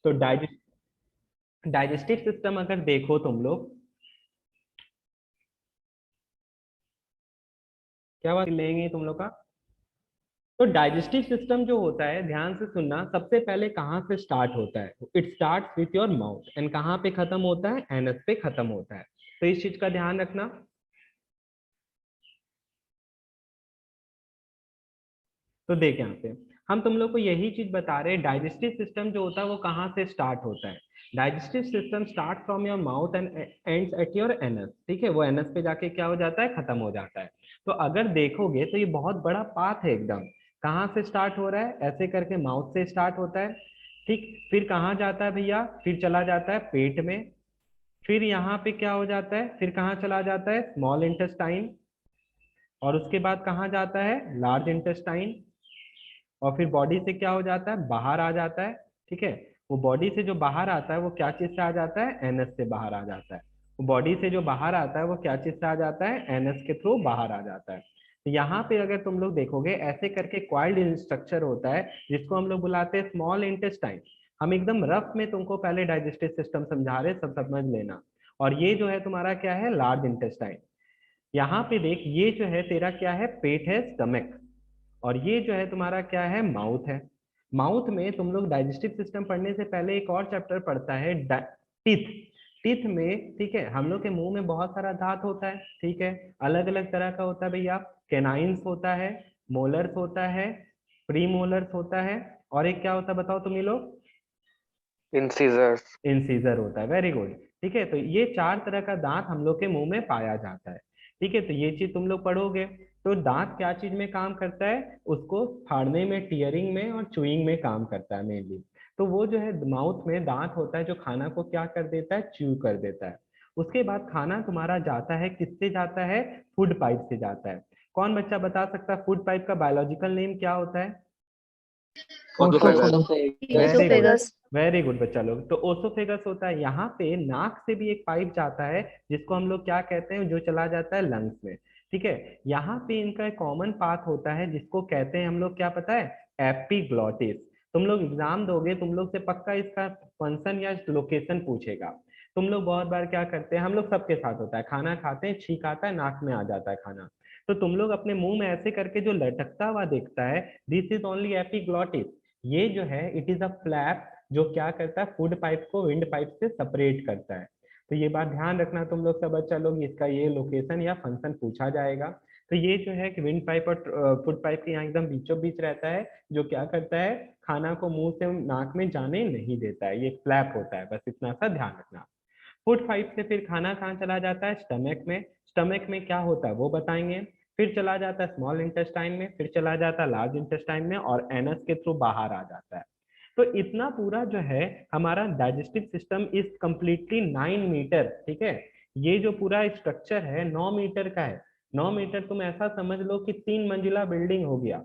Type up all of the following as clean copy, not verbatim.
तो digestive system अगर देखो तुम लोग, क्या बात लेंगे तुम लोग का। तो डाइजेस्टिव सिस्टम जो होता है, ध्यान से सुनना, सबसे पहले कहाँ से स्टार्ट होता है? It start with your mouth and कहाँ पे खत्म होता है? एनस पे खत्म होता है। तो इस चीज का ध्यान रखना। तो देख यहाँ पे हम तुम लोग को यही चीज बता रहे हैं, डाइजेस्टिव सिस्टम जो होता है वो कहाँ से स्टार्ट होता है। Digestive system start from your mouth and ends at your anus. ठीक है, वो एनस पे जाके क्या हो जाता है? खत्म हो जाता है। तो अगर देखोगे तो ये बहुत बड़ा पाथ है एकदम। कहाँ से स्टार्ट हो रहा है? ऐसे करके माउथ से स्टार्ट होता है। ठीक, फिर कहाँ जाता है भैया? फिर चला जाता है पेट में। फिर यहाँ पे क्या हो जाता है? फिर कहाँ चला जाता है? Small intestine. और उसके बाद कहाँ जाता है? Large intestine. और फिर बॉडी से क्या हो जाता है? बाहर आ जाता है। ठीक है, वो बॉडी से जो बाहर आता है वो क्या चीज से आ जाता है? एनस से बाहर आ जाता है। वो बॉडी से जो बाहर आता है वो क्या चीज से आ जाता है? एनस के थ्रू बाहर आ जाता है। तो यहाँ पे अगर तुम लोग देखोगे ऐसे करके क्वाइल्ड स्ट्रक्चर होता है जिसको हम लोग बुलाते हैं स्मॉल इंटेस्टाइन। हम एकदम रफ में तुमको पहले डाइजेस्टिव सिस्टम समझा रहे, सब समझ लेना। और ये जो है तुम्हारा क्या है? Large intestine. यहाँ पे देख, ये जो है तेरा क्या है? पेट है, स्टमक। और ये जो है तुम्हारा क्या है? माउथ है। माउथ में तुम लोग डाइजेस्टिव सिस्टम पढ़ने से पहले एक और चैप्टर पढ़ता है, टीथ। टीथ में, ठीक है, हम लोग के मुंह में बहुत सारा दांत होता है। ठीक है, अलग अलग तरह का होता है भैया। कैनाइंस होता है, मोलर्स होता है, प्री मोलर्स होता है, और एक क्या होता है बताओ तुम ही लोग? इंसीजर्स। इंसीजर होता है। Very good. ठीक है, तो ये चार तरह का दांत हम लोग के मुंह में पाया जाता है। ठीक है, तो ये चीज तुम लोग पढ़ोगे। तो दांत क्या चीज में काम करता है? उसको फाड़ने में, टीयरिंग में और चुइंग में काम करता है मेनली। तो वो जो है माउथ में दांत होता है जो खाना को क्या कर देता है? च्यू कर देता है। उसके बाद खाना तुम्हारा जाता है, किससे जाता है? फूड पाइप से जाता है। कौन बच्चा बता सकता है फूड पाइप का बायोलॉजिकल नेम क्या होता है? Oesophagus. Very good. Oesophagus. Very good बच्चा लोग, तो ओसोफेगस होता है। यहाँ पे नाक से भी एक पाइप जाता है जिसको हम लोग क्या कहते हैं? जो चला जाता है लंग्स में। ठीक है, यहाँ पे इनका एक कॉमन पाथ होता है जिसको कहते हैं हम लोग, क्या पता है? एपिग्लॉटिस। तुम लोग एग्जाम दोगे, तुम लोग से पक्का इसका फंक्शन या लोकेशन पूछेगा। तुम लोग बहुत बार क्या करते हैं, हम लोग सबके साथ होता है, खाना खाते हैं, छींक आता है, नाक में आ जाता है खाना। तो तुम लोग अपने मुंह में ऐसे करके जो लटकता हुआ दिखता है, दिस इज ओनली एपिग्लॉटिस। ये जो है इट इज अ फ्लैप जो क्या करता है? फूड पाइप को विंड पाइप से सेपरेट करता है। तो ये बात ध्यान रखना तुम लोग सब बच्चा लोग, इसका ये लोकेशन या फंक्शन पूछा जाएगा। तो ये जो है कि विंड पाइप और फूड पाइप के यहाँ एकदम बीचों बीच रहता है, जो क्या करता है? खाना को मुंह से नाक में जाने नहीं देता है। ये फ्लैप होता है, बस इतना सा ध्यान रखना। फूड पाइप से फिर खाना कहाँ चला जाता है? स्टमक में। स्टमक में क्या होता है वो बताएंगे। फिर चला जाता है स्मॉल इंटेस्टाइन में, फिर चला जाता है लार्ज इंटेस्टाइन में, और एनस के थ्रू बाहर आ जाता है। तो इतना पूरा जो है हमारा digestive system is completely 9 metre. ठीक है, ये जो पूरा स्ट्रक्चर है 9 मीटर का है। 9 मीटर तुम ऐसा समझ लो कि 3 मंजिला बिल्डिंग हो गया।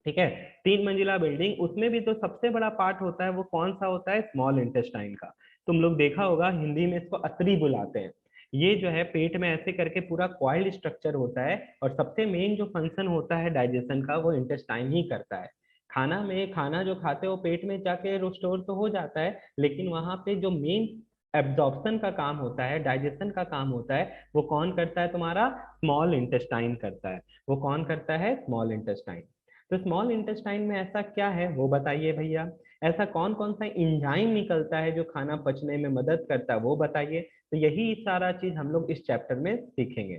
ठीक है, 3 मंजिला बिल्डिंग, उसमें भी तो सबसे बड़ा पार्ट होता है, वो कौन सा होता है? स्मॉल इंटेस्टाइन का। तुम लोग देखा होगा हिंदी में इसको अतरी बुलाते हैं। ये जो है पेट में ऐसे करके पूरा कॉइल्ड स्ट्रक्चर होता है, और सबसे मेन जो फंक्शन होता है डाइजेशन का वो इंटेस्टाइन ही करता है। खाना में, खाना जो खाते हो पेट में जाके स्टोर तो हो जाता है, लेकिन वहां पे जो मेन एब्जॉर्प्शन का काम होता है, डाइजेशन का काम होता है, वो कौन करता है? तुम्हारा स्मॉल इंटेस्टाइन करता है। वो कौन करता है? Small intestine. तो स्मॉल इंटेस्टाइन में ऐसा क्या है वो बताइए भैया। ऐसा कौन कौन सा इंजाइम निकलता है जो खाना पचने में मदद करता है वो बताइए। तो यही सारा चीज हम लोग इस चैप्टर में सीखेंगे।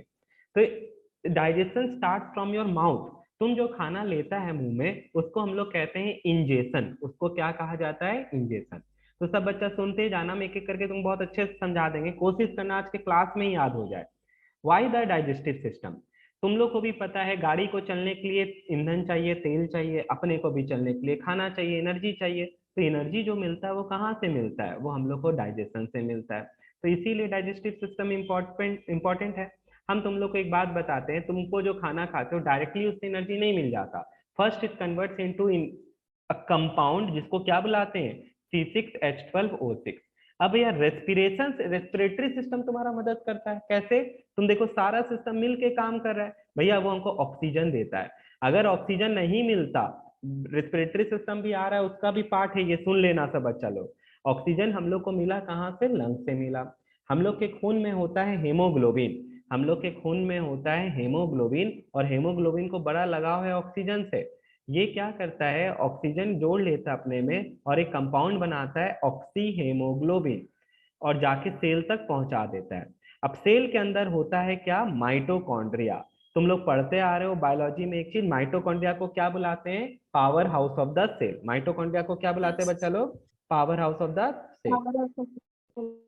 तो digestion start from your mouth. तुम जो खाना लेता है मुंह में उसको हम लोग कहते हैं इंजेशन। उसको क्या कहा जाता है? इंजेशन। तो सब बच्चा सुनते जाना, मैं एक एक करके तुम बहुत अच्छे से समझा देंगे, कोशिश करना आज के क्लास में ही याद हो जाए। Why the digestive system? तुम लोग को भी पता है गाड़ी को चलने के लिए ईंधन चाहिए, तेल चाहिए, अपने को भी चलने के लिए खाना चाहिए, एनर्जी चाहिए। तो एनर्जी जो मिलता है वो कहाँ से मिलता है? वो हम लोग को डाइजेशन से मिलता है। तो इसीलिए डाइजेस्टिव सिस्टम इंपॉर्टेंट है। हम तुम लोग को एक बात बताते हैं, तुमको जो खाना खाते हो डायरेक्टली उससे एनर्जी नहीं मिल जाता। First it converts into compound जिसको क्या बुलाते हैं? C6H12O6। अब भैया रेस्पिरेशन, रेस्पिरेटरी सिस्टम तुम्हारा मदद करता है कैसे? तुम देखो सारा सिस्टम मिल के काम कर रहा है भैया, वो हमको ऑक्सीजन देता है। अगर ऑक्सीजन नहीं मिलता, रेस्पिरेटरी सिस्टम भी आ रहा है, उसका भी पार्ट है, ये सुन लेना सब बच्चा लोग। ऑक्सीजन हम लोग को मिला कहाँ से? लंग से मिला। हम लोग के खून में होता है हेमोग्लोबिन, हम लोग के खून में होता है हेमोग्लोबिन, और हेमोग्लोबिन को बड़ा लगाव है ऑक्सीजन से। ये क्या करता है, ऑक्सीजन जोड़ लेता है अपने में और एक कंपाउंड बनाता है ऑक्सी हेमोग्लोबिन, और जाके सेल तक पहुंचा देता है। अब सेल के अंदर होता है क्या? माइटोकॉन्ड्रिया। तुम लोग पढ़ते आ रहे हो बायोलॉजी में एक चीज, माइटोकॉन्ड्रिया को क्या बुलाते हैं? Power house of the cell. Mitochondria को क्या बुलाते हैं बच्चा लोग? Power house of the cell.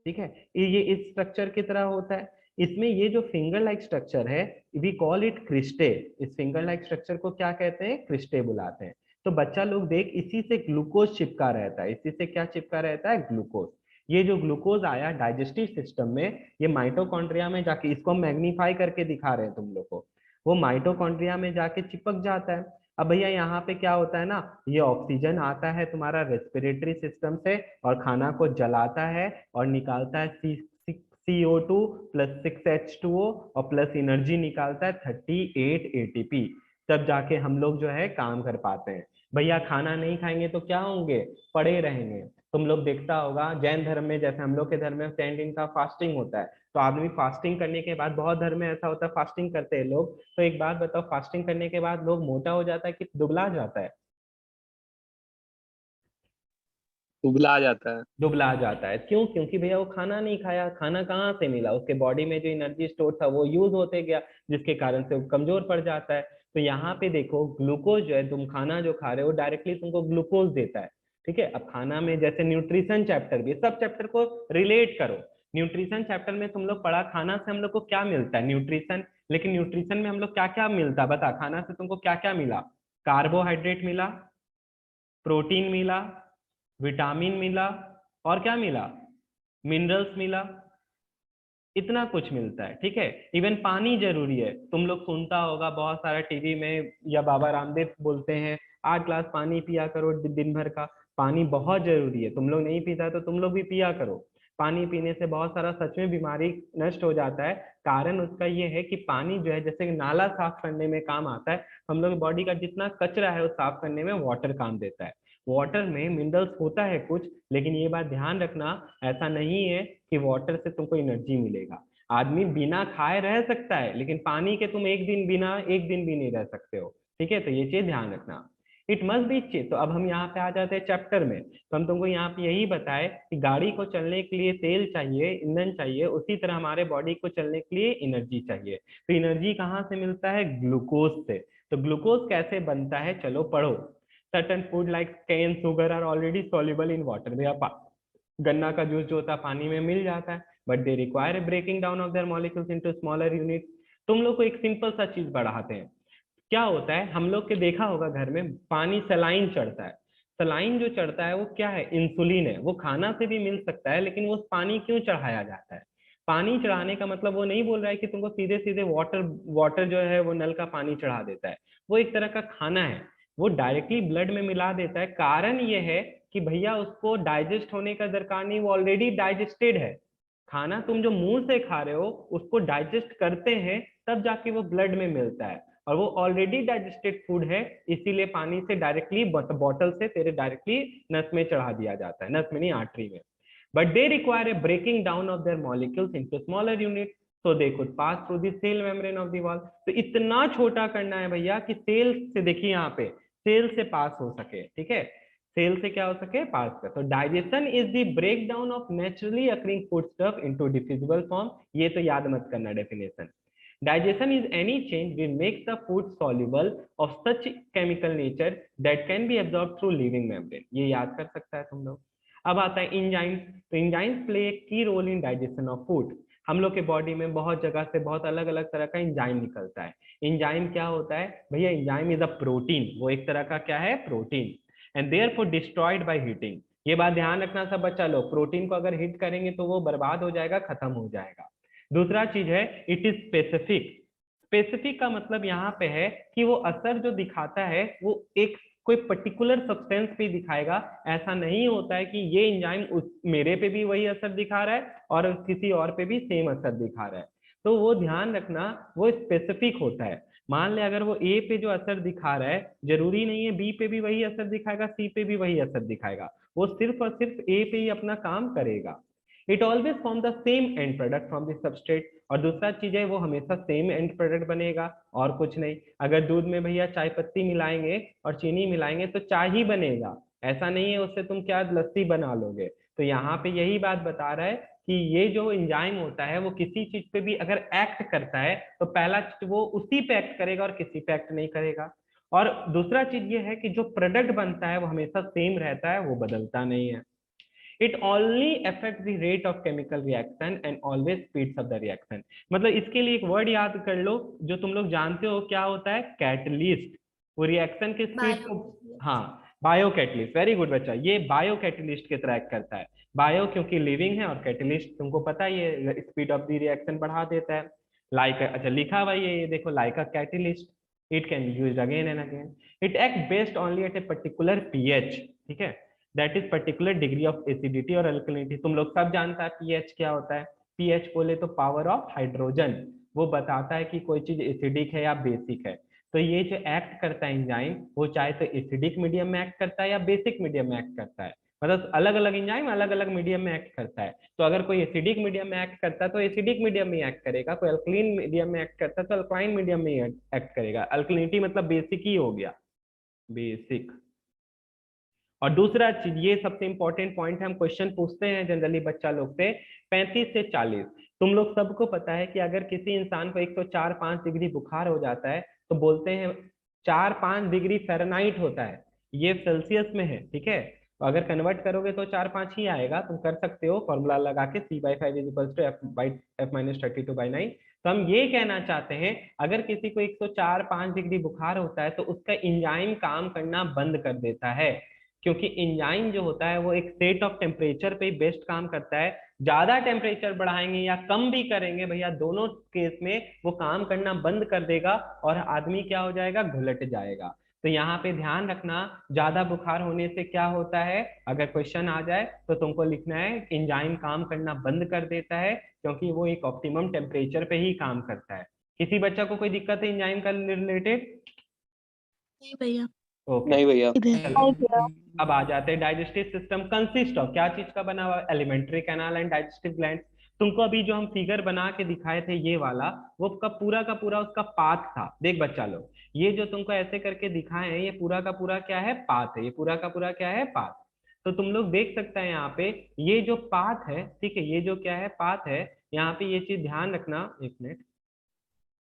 ठीक है, ये इस स्ट्रक्चर की तरह होता है। इसमें ये जो फिंगर लाइक स्ट्रक्चर है, वी कॉल इट क्रिस्टे। इस फिंगर लाइक स्ट्रक्चर को क्या कहते हैं? क्रिस्टे बुलाते हैं। तो बच्चा लोग देख, इसी से ग्लूकोज चिपका रहता है। इसी से क्या चिपका रहता है? ग्लूकोज। ये जो ग्लूकोज आया डाइजेस्टिव सिस्टम में, ये माइटोकॉन्ड्रिया में जाके, इसको हम मैग्नीफाई करके दिखा रहे हैं तुम लोग को, वो माइटोकॉन्ड्रिया में जाके चिपक जाता है। अब भैया यहाँ पे क्या होता है ना, ये ऑक्सीजन आता है तुम्हारा रेस्पिरेटरी सिस्टम से और खाना को जलाता है और निकालता है CO2 प्लस 6H2O और प्लस एनर्जी निकालता है 38 ATP। तब जाके हम लोग जो है काम कर पाते हैं। भैया खाना नहीं खाएंगे तो क्या होंगे? पड़े रहेंगे। तुम लोग देखता होगा जैन धर्म में, जैसे हम लोग के धर्म में 10 दिन का फास्टिंग होता है, तो आदमी फास्टिंग करने के बाद, बहुत धर्म में ऐसा होता है फास्टिंग करते हैं लोग, तो एक बात बताओ, फास्टिंग करने के बाद लोग मोटा हो जाता है कि दुबला जाता है? उबला जाता है। दुबला जाता है। क्यों? क्योंकि भैया वो खाना नहीं खाया। खाना कहाँ से मिला? उसके बॉडी में जो एनर्जी स्टोर था वो यूज होते गया, जिसके कारण से वो कमजोर पड़ जाता है। तो यहाँ पे देखो, ग्लूकोज जो है, तुम खाना जो खा रहे हो डायरेक्टली तुमको ग्लूकोज देता है। ठीक है, अब खाना में जैसे न्यूट्रिशन चैप्टर भी, सब चैप्टर को रिलेट करो। न्यूट्रिशन चैप्टर में तुम लोग पढ़ा, खाना से हम लोग को क्या मिलता है? न्यूट्रिशन। लेकिन न्यूट्रिशन में हम लोग क्या क्या मिलता है बता, खाना से तुमको क्या क्या मिला? कार्बोहाइड्रेट मिला, प्रोटीन मिला, विटामिन मिला, और क्या मिला? मिनरल्स मिला। इतना कुछ मिलता है। ठीक है, इवन पानी जरूरी है। तुम लोग सुनता होगा बहुत सारा टीवी में, या बाबा रामदेव बोलते हैं 8 ग्लास पानी पिया करो दिन भर का। पानी बहुत जरूरी है। तुम लोग नहीं पीता तो तुम लोग भी पिया करो। पानी पीने से बहुत सारा सच में बीमारी नष्ट हो जाता है। कारण उसका ये है कि पानी जो है, जैसे नाला साफ करने में काम आता है, हम लोग बॉडी का जितना कचरा है वो साफ करने में वाटर काम देता है। वाटर में मिनरल्स होता है कुछ, लेकिन ये बात ध्यान रखना, ऐसा नहीं है कि वाटर से तुमको एनर्जी मिलेगा। आदमी बिना खाए रह सकता है, लेकिन पानी के तुम एक दिन बिना, एक दिन भी नहीं रह सकते हो। ठीक है, तो ये चीज ध्यान रखना। इट मस्ट बी चीज। तो अब हम यहाँ पे आ जाते हैं चैप्टर में। तो हम तुमको यहाँ पे यही बताए कि गाड़ी को चलने के लिए तेल चाहिए, ईंधन चाहिए, उसी तरह हमारे बॉडी को चलने के लिए एनर्जी चाहिए। तो एनर्जी कहाँ से मिलता है? ग्लूकोज से। तो ग्लूकोज कैसे बनता है, चलो पढ़ो। Certain food like cane sugar are already soluble in water. भैया गन्ना का जूस जो होता है पानी में मिल जाता है, but they require a breaking down of their molecules into smaller unit. तुम लोग को एक सिंपल सा चीज बढ़ाते हैं। क्या होता है, हम लोग के देखा होगा घर में पानी सलाइन चढ़ता है। सलाइन जो चढ़ता है वो क्या है? इंसुलिन है। वो खाना से भी मिल सकता है, लेकिन वो पानी क्यों चढ़ाया जाता है? पानी चढ़ाने का मतलब वो नहीं बोल रहा है कि तुमको सीधे सीधे वाटर वाटर जो है वो नल का पानी चढ़ा देता है। वो एक तरह का खाना है, वो डायरेक्टली ब्लड में मिला देता है। कारण ये है कि भैया उसको डाइजेस्ट होने का दरकार नहीं, वो ऑलरेडी डाइजेस्टेड है। खाना तुम जो मुंह से खा रहे हो उसको डाइजेस्ट करते हैं, तब जाके वो ब्लड में मिलता है, और वो ऑलरेडी डाइजेस्टेड फूड है। इसीलिए पानी से डायरेक्टली बॉटल से तेरे डायरेक्टली नस में चढ़ा दिया जाता है, नस में नहीं, आर्टरी में। But they require a breaking down of their molecules into smaller unit so they could pass through the cell membrane of the wall। तो इतना छोटा करना है भैया कि सेल से, देखिए यहाँ पे, सेल से पास हो सके। ठीक है, सेल से क्या हो सके? पास कर। तो digestion is the break down of naturally occurring food stuff into diffusible form. ये तो याद मत करना definition. Digestion is any change which makes the food soluble of such chemical nature that can be absorbed through living membrane। ये याद कर सकता है तुम लोग। अब आता है इंजाइम्स। तो enzymes play a key role in digestion of food. हम लोग के बॉडी में बहुत जगह से बहुत अलग अलग तरह का इंजाइम निकलता है। इंजाइम क्या होता है भैया? Enzyme is a protein. वो एक तरह का क्या है? Protein. And therefore destroyed by heating. ये बात ध्यान रखना सब बच्चा लोग, प्रोटीन को अगर हिट करेंगे तो वो बर्बाद हो जाएगा, खत्म हो जाएगा। दूसरा चीज है, इट इज स्पेसिफिक। स्पेसिफिक का मतलब यहाँ पे है कि वो असर जो दिखाता है वो एक कोई पर्टिकुलर सब्सटेंस पे दिखाएगा। ऐसा नहीं होता है कि ये एंजाइम मेरे पे भी वही असर दिखा रहा है और किसी और पे भी सेम असर दिखा रहा है। तो वो ध्यान रखना, वो स्पेसिफिक होता है। मान ले अगर वो ए पे जो असर दिखा रहा है, जरूरी नहीं है बी पे भी वही असर दिखाएगा, सी पे भी वही असर दिखाएगा, वो सिर्फ और सिर्फ ए पे ही अपना काम करेगा। It always form the same and product from the substrate, और दूसरा चीज है वो हमेशा सेम एंड प्रोडक्ट बनेगा और कुछ नहीं। अगर दूध में भैया चाय पत्ती मिलाएंगे और चीनी मिलाएंगे तो चाय ही बनेगा, ऐसा नहीं है उससे तुम क्या लस्सी बना लोगे। तो यहाँ पे यही बात बता रहा है कि ये जो एंजाइम होता है वो किसी चीज पे भी अगर एक्ट करता है तो पहला वो उसी पे एक्ट करेगा और किसी पे एक्ट नहीं करेगा। और दूसरा चीज ये है कि जो प्रोडक्ट बनता है वो हमेशा सेम रहता है, वो बदलता नहीं है। It only affect the rate of chemical reaction and always speeds up the reaction. मतलब इसके लिए एक वर्ड याद कर लो जो तुम लोग जानते हो क्या होता है, कैटलिस्ट। वो रिएक्शन के स्पीड को, हाँ बायो कैटलिस्ट, वेरी गुड बच्चा, ये बायो कैटलिस्ट की तरह एक्ट करता है। बायो क्योंकि लिविंग है और कैटलिस्ट तुमको पता है ये स्पीड ऑफ द रिएक्शन बढ़ा देता है। लाइक अच्छा लिखा हुआ ये देखो, like a catalyst it can be used again and again. It act based only at a particular pH, ठीक है, that is particular degree of acidity और अल्कलिनिटी। तुम लोग सब जानता है पीएच क्या होता है। पीएच बोले तो पावर ऑफ हाइड्रोजन, वो बताता है कि कोई चीज एसिडिक है या बेसिक है। तो ये जो एक्ट करता है एंजाइम, वो चाहे तो एसिडिक मीडियम में एक्ट करता है या बेसिक मीडियम में एक्ट करता है। मतलब अलग अलग एंजाइम अलग अलग मीडियम में एक्ट करता है। तो अगर कोई एसिडिक मीडियम में एक्ट करता है तो एसिडिक मीडियम में एक्ट करेगा, कोई अल्कलीन मीडियम में एक्ट करता है तो अल्कलाइन मीडियम में एक्ट करेगा। अल्कलिनिटी मतलब बेसिक ही हो गया, बेसिक। और दूसरा चीज, ये सबसे इंपॉर्टेंट पॉइंट है, हम क्वेश्चन पूछते हैं जनरली बच्चा लोग से 35 से 40। तुम लोग सबको पता है कि अगर किसी इंसान को 104-5 डिग्री बुखार हो जाता है तो बोलते हैं 4-5 डिग्री फ़ारेनहाइट होता है, ये सेल्सियस में है, ठीक है। तो अगर कन्वर्ट करोगे तो 4-5 ही आएगा, तुम कर सकते हो फॉर्मूला लगा के C/5 इक्वल्स टू F-32/9। तो हम ये कहना चाहते हैं अगर किसी को 104-5 डिग्री बुखार होता है तो उसका इंजाइम काम करना बंद कर देता है, क्योंकि इंजाइम जो होता है वो एक सेट ऑफ टेम्परेचर पे ही बेस्ट काम करता है। ज्यादा टेम्परेचर बढ़ाएंगे या कम भी करेंगे भैया, दोनों केस में वो काम करना बंद कर देगा और आदमी क्या हो जाएगा, घुलट जाएगा। तो यहाँ पे ध्यान रखना, ज्यादा बुखार होने से क्या होता है, अगर क्वेश्चन आ जाए तो तुमको लिखना है इंजाइम काम करना बंद कर देता है, क्योंकि वो एक ऑप्टिमम टेम्परेचर पे ही काम करता है। किसी बच्चा को कोई दिक्कत है इंजाइम का रिलेटेड? नहीं भैया। ओके नहीं भैया। अब आ जाते हैं डाइजेस्टिव सिस्टम कंसिस्ट ऑफ क्या चीज का बना हुआ है, alimentary canal and digestive gland. तुमको अभी जो हम फिगर बना के दिखाए थे ये वाला, वो का पूरा उसका पाथ था। देख बच्चा लोग, ये जो तुमको ऐसे करके दिखाए हैं ये पूरा का पूरा क्या है, पाथ है। ये पूरा का पूरा क्या है, पाथ। तो तुम लोग देख सकते हैं यहाँ पे ये जो पाथ है, ठीक है, ये जो क्या है, पाथ है। यहाँ पे ये चीज ध्यान रखना, एक मिनट,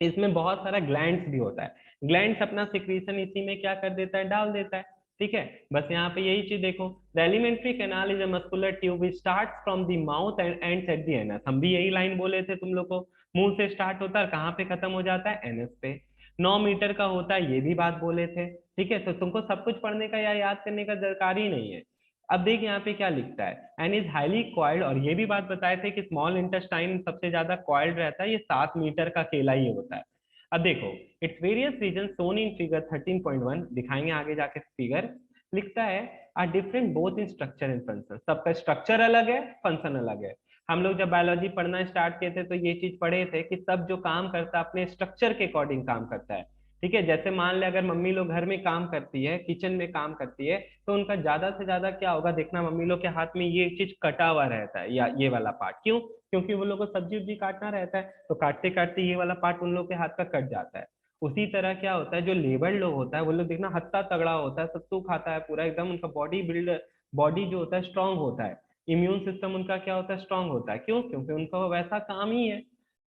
इसमें बहुत सारा ग्लैंड्स भी होता है। ग्लैंड्स अपना सिक्रीशन इसी में क्या कर देता है, डाल देता है, ठीक है। बस यहाँ पे यही चीज देखो, the alimentary canal is a muscular tube which starts from the mouth and ends at the anus. हम भी यही लाइन बोले थे तुम लोग को, मुंह से स्टार्ट होता है कहाँ पे खत्म हो जाता है, एनस पे। 9 मीटर का होता है, ये भी बात बोले थे, ठीक है। तो तुमको सब कुछ पढ़ने का या याद करने का दरकार ही नहीं है। अब देख यहाँ पे क्या लिखता है, एंड इज हाईली कॉइल्ड, और ये भी बात बताए थे कि स्मॉल इंटेस्टाइन सबसे ज्यादा कॉइल्ड रहता है, ये 7 मीटर का केला ही होता है। अब देखो, it's various region shown in figure 13.1, दिखाएंगे आगे जाके फिगर। लिखता है are different both in structure and function, सबका स्ट्रक्चर अलग है, फंक्शन अलग है। हम लोग जब बायोलॉजी पढ़ना स्टार्ट किए थे तो ये चीज पढ़े थे कि सब जो काम करता है अपने स्ट्रक्चर के अकॉर्डिंग काम करता है, ठीक है। जैसे मान ले अगर मम्मी लोग घर में काम करती है, किचन में काम करती है, तो उनका ज्यादा से ज्यादा क्या होगा, देखना मम्मी लोग के हाथ में ये चीज कटा हुआ रहता है, या ये वाला पार्ट, क्यों, क्योंकि वो लोग को सब्जी उब्जी काटना रहता है, तो काटते काटते ये वाला पार्ट उन लोग के हाथ का कट जाता है। उसी तरह क्या होता है, जो लेबर लोग होता है वो लोग देखना हत्ता तगड़ा होता है, सत्तू खाता है पूरा एकदम, उनका बॉडी बिल्ड, बॉडी जो होता है स्ट्रांग होता है, इम्यून सिस्टम उनका क्या होता है, स्ट्रांग होता है, क्यों, क्योंकि उनका वैसा काम ही है।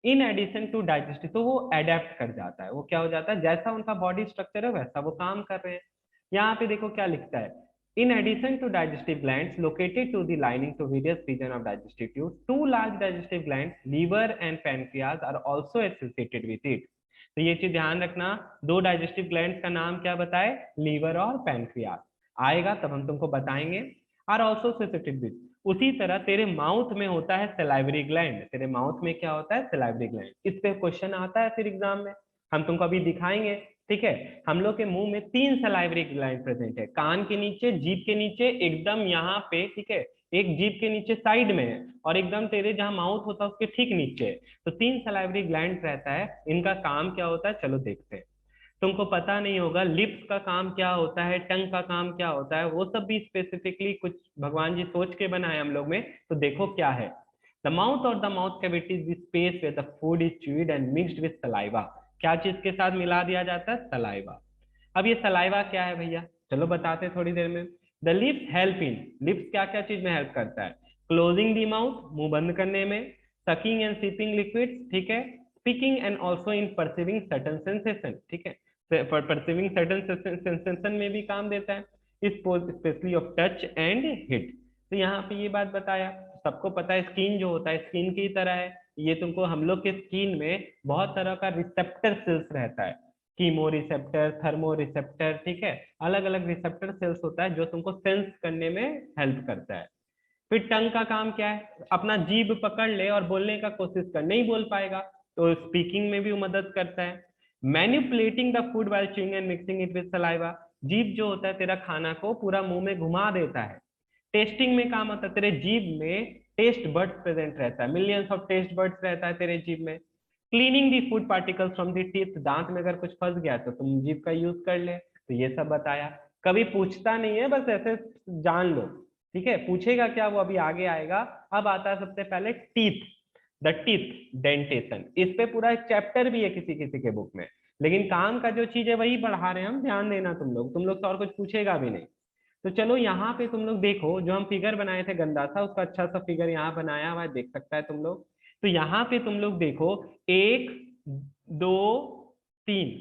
इन एडिशन टू डाइजेस्टिव, तो वो एडेप्ट कर जाता है, वो क्या हो जाता है, जैसा उनका बॉडी स्ट्रक्चर है वैसा वो काम कर रहे हैं। यहाँ पे देखो क्या लिखता है, in addition to digestive glands located to the lining to various region of digestive tube, two large digestive glands, liver and pancreas, are also associated with it। तो ये चीज ध्यान रखना, दो डाइजेस्टिव ग्लैंड्स का नाम क्या बताए, लीवर और पैनक्रियास। आएगा तब हम तुमको बताएंगे। आर ऑल्सो एसोसिएटेड विद, उसी तरह तेरे माउथ में होता है सलाइवरी ग्लैंड, तेरे माउथ में क्या होता है, सलाइवरी ग्लैंड। इस पे क्वेश्चन आता है फिर एग्जाम में, हम तुमको अभी दिखाएंगे, ठीक है। हम लोग के मुंह में 3 सलाइवरी ग्लैंड प्रेजेंट है, कान के नीचे, जीभ के नीचे, एकदम यहाँ पे, ठीक है, एक जीभ के नीचे साइड में है, और एकदम तेरे जहां माउथ होता है उसके ठीक नीचे है। तो 3 सलाइवरी ग्लैंड रहता है, इनका काम क्या होता है, चलो देखते हैं। तुमको पता नहीं होगा लिप्स का काम क्या होता है, टंग का काम क्या होता है, वो सब भी स्पेसिफिकली कुछ भगवान जी सोच के बनाए हम लोग में। तो देखो क्या है, द माउथ और the mouth cavity is the space where the food is chewed and mixed with saliva. क्या चीज के साथ मिला दिया जाता है? सलाइवा। अब ये सलाइवा क्या है भैया, चलो बताते हैं थोड़ी देर में। The lips help in, lips क्या क्या चीज में हेल्प करता है? क्लोजिंग द माउथ, मुंह बंद करने में, सकिंग एंड सिपिंग लिक्विड, ठीक है, speaking and also in perceiving certain sensation, ठीक है, परसिविंग सर्टन सेंसेशन में भी काम देता है, specially of touch and hit. तो यहाँ पे ये बात बताया, सबको पता है स्किन जो होता है स्किन की तरह है, ये तुमको हम लोग के स्किन में बहुत तरह का रिसेप्टर सेल्स रहता है, कीमो रिसेप्टर, थर्मो रिसेप्टर, ठीक है, अलग अलग रिसेप्टर सेल्स होता है जो तुमको सेंस करने में हेल्प करता है। फिर टंग का काम क्या है? अपना जीभ पकड़ ले और बोलने का कोशिश कर, नहीं बोल पाएगा तो स्पीकिंग में भी वो मदद करता है। Manipulating the food while chewing and mixing it with saliva, जीभ जो होता है तेरा खाना को पूरा मुंह में घुमा देता है। टेस्टिंग में काम आता है, तेरे जीभ में टेस्ट बर्ड्स प्रेजेंट रहता है, मिलियंस ऑफ टेस्ट बर्ड्स रहता है तेरे जीभ में। Cleaning the food particles from the teeth, दांत में अगर कुछ फंस गया तो तुम जीभ का यूज कर ले। तो ये सब बताया, कभी पूछता नहीं है, बस ऐसे जान लो, ठीक है, पूछेगा क्या वो अभी आगे आएगा। अब आता है सबसे पहले टीथ, द टीथ डेंटेशन, इस पे पूरा एक चैप्टर भी है किसी किसी के बुक में, लेकिन काम का जो चीज है वही पढ़ा रहे हैं हम, ध्यान देना तुम लोग तो और कुछ पूछेगा भी नहीं। तो चलो यहाँ पे तुम लोग देखो, जो हम फिगर बनाए थे गंदा सा, उसका अच्छा सा फिगर यहाँ बनाया हुआ है, देख सकता है तुम लोग। तो यहाँ पे तुम लोग देखो, 1 2 3,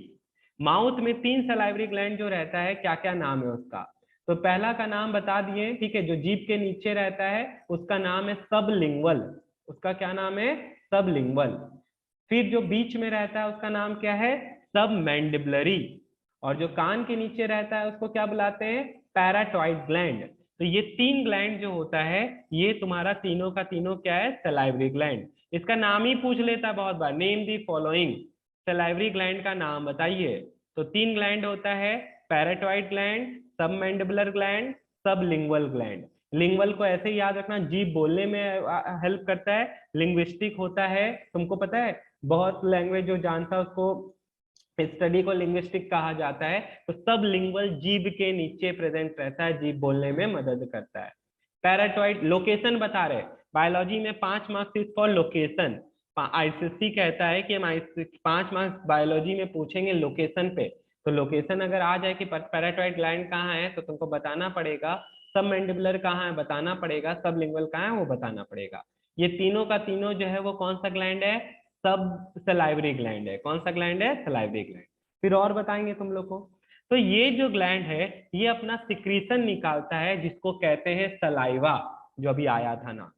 माउथ में 3 सलाइवरी ग्लैंड जो रहता है, क्या क्या नाम है उसका? तो पहला का नाम बता दिए, ठीक है, जो जीभ के नीचे रहता है उसका नाम है सबलिंगुअल, उसका क्या नाम है? सबलिंगुअल। फिर जो बीच में रहता है उसका नाम क्या है? सबमैंडिबुलरी। और जो कान के नीचे रहता है उसको क्या बुलाते हैं? पैराटॉइड ग्लैंड। तो ये 3 ग्लैंड जो होता है, ये तुम्हारा तीनों का तीनों क्या है? Salivary gland. इसका नाम ही पूछ लेता है बहुत बार, name the following, salivary gland का नाम बताइए। तो 3 ग्लैंड होता है, parotid gland, submandibular gland, sublingual gland. Lingual को ऐसे ही याद रखना, जीभ बोलने में हेल्प करता है, लिंग्विस्टिक होता है, तुमको पता है बहुत लैंग्वेज जो जानता है उसको स्टडी को लिंग्विस्टिक कहा जाता है। तो सब लिंगुअल जीभ के नीचे प्रेजेंट रहता है, जीभ बोलने में मदद करता है। पैराटॉइड लोकेशन बता रहे, बायोलॉजी में 5 marks is for location. ICSC कहता है कि हम 5 मार्क्स बायोलॉजी में पूछेंगे लोकेशन पे। तो लोकेशन अगर आ जाए कि पैराटॉइड ग्लैंड कहाँ है तो तुमको बताना पड़ेगा, सब मैंडिबुलर कहाँ है बताना पड़ेगा, सब लिंगुअल कहाँ है वो बताना पड़ेगा। ये तीनों का तीनों जो है वो कौन सा ग्लैंड है? सब सलाइवरी ग्लैंड है। कौन सा ग्लैंड है? Salivary gland. फिर और बताएंगे तुम लोग को। तो ये जो ग्लैंड है ये अपना सिक्रीशन निकालता है जिसको कहते हैं सलाइवा, जो अभी आया था ना।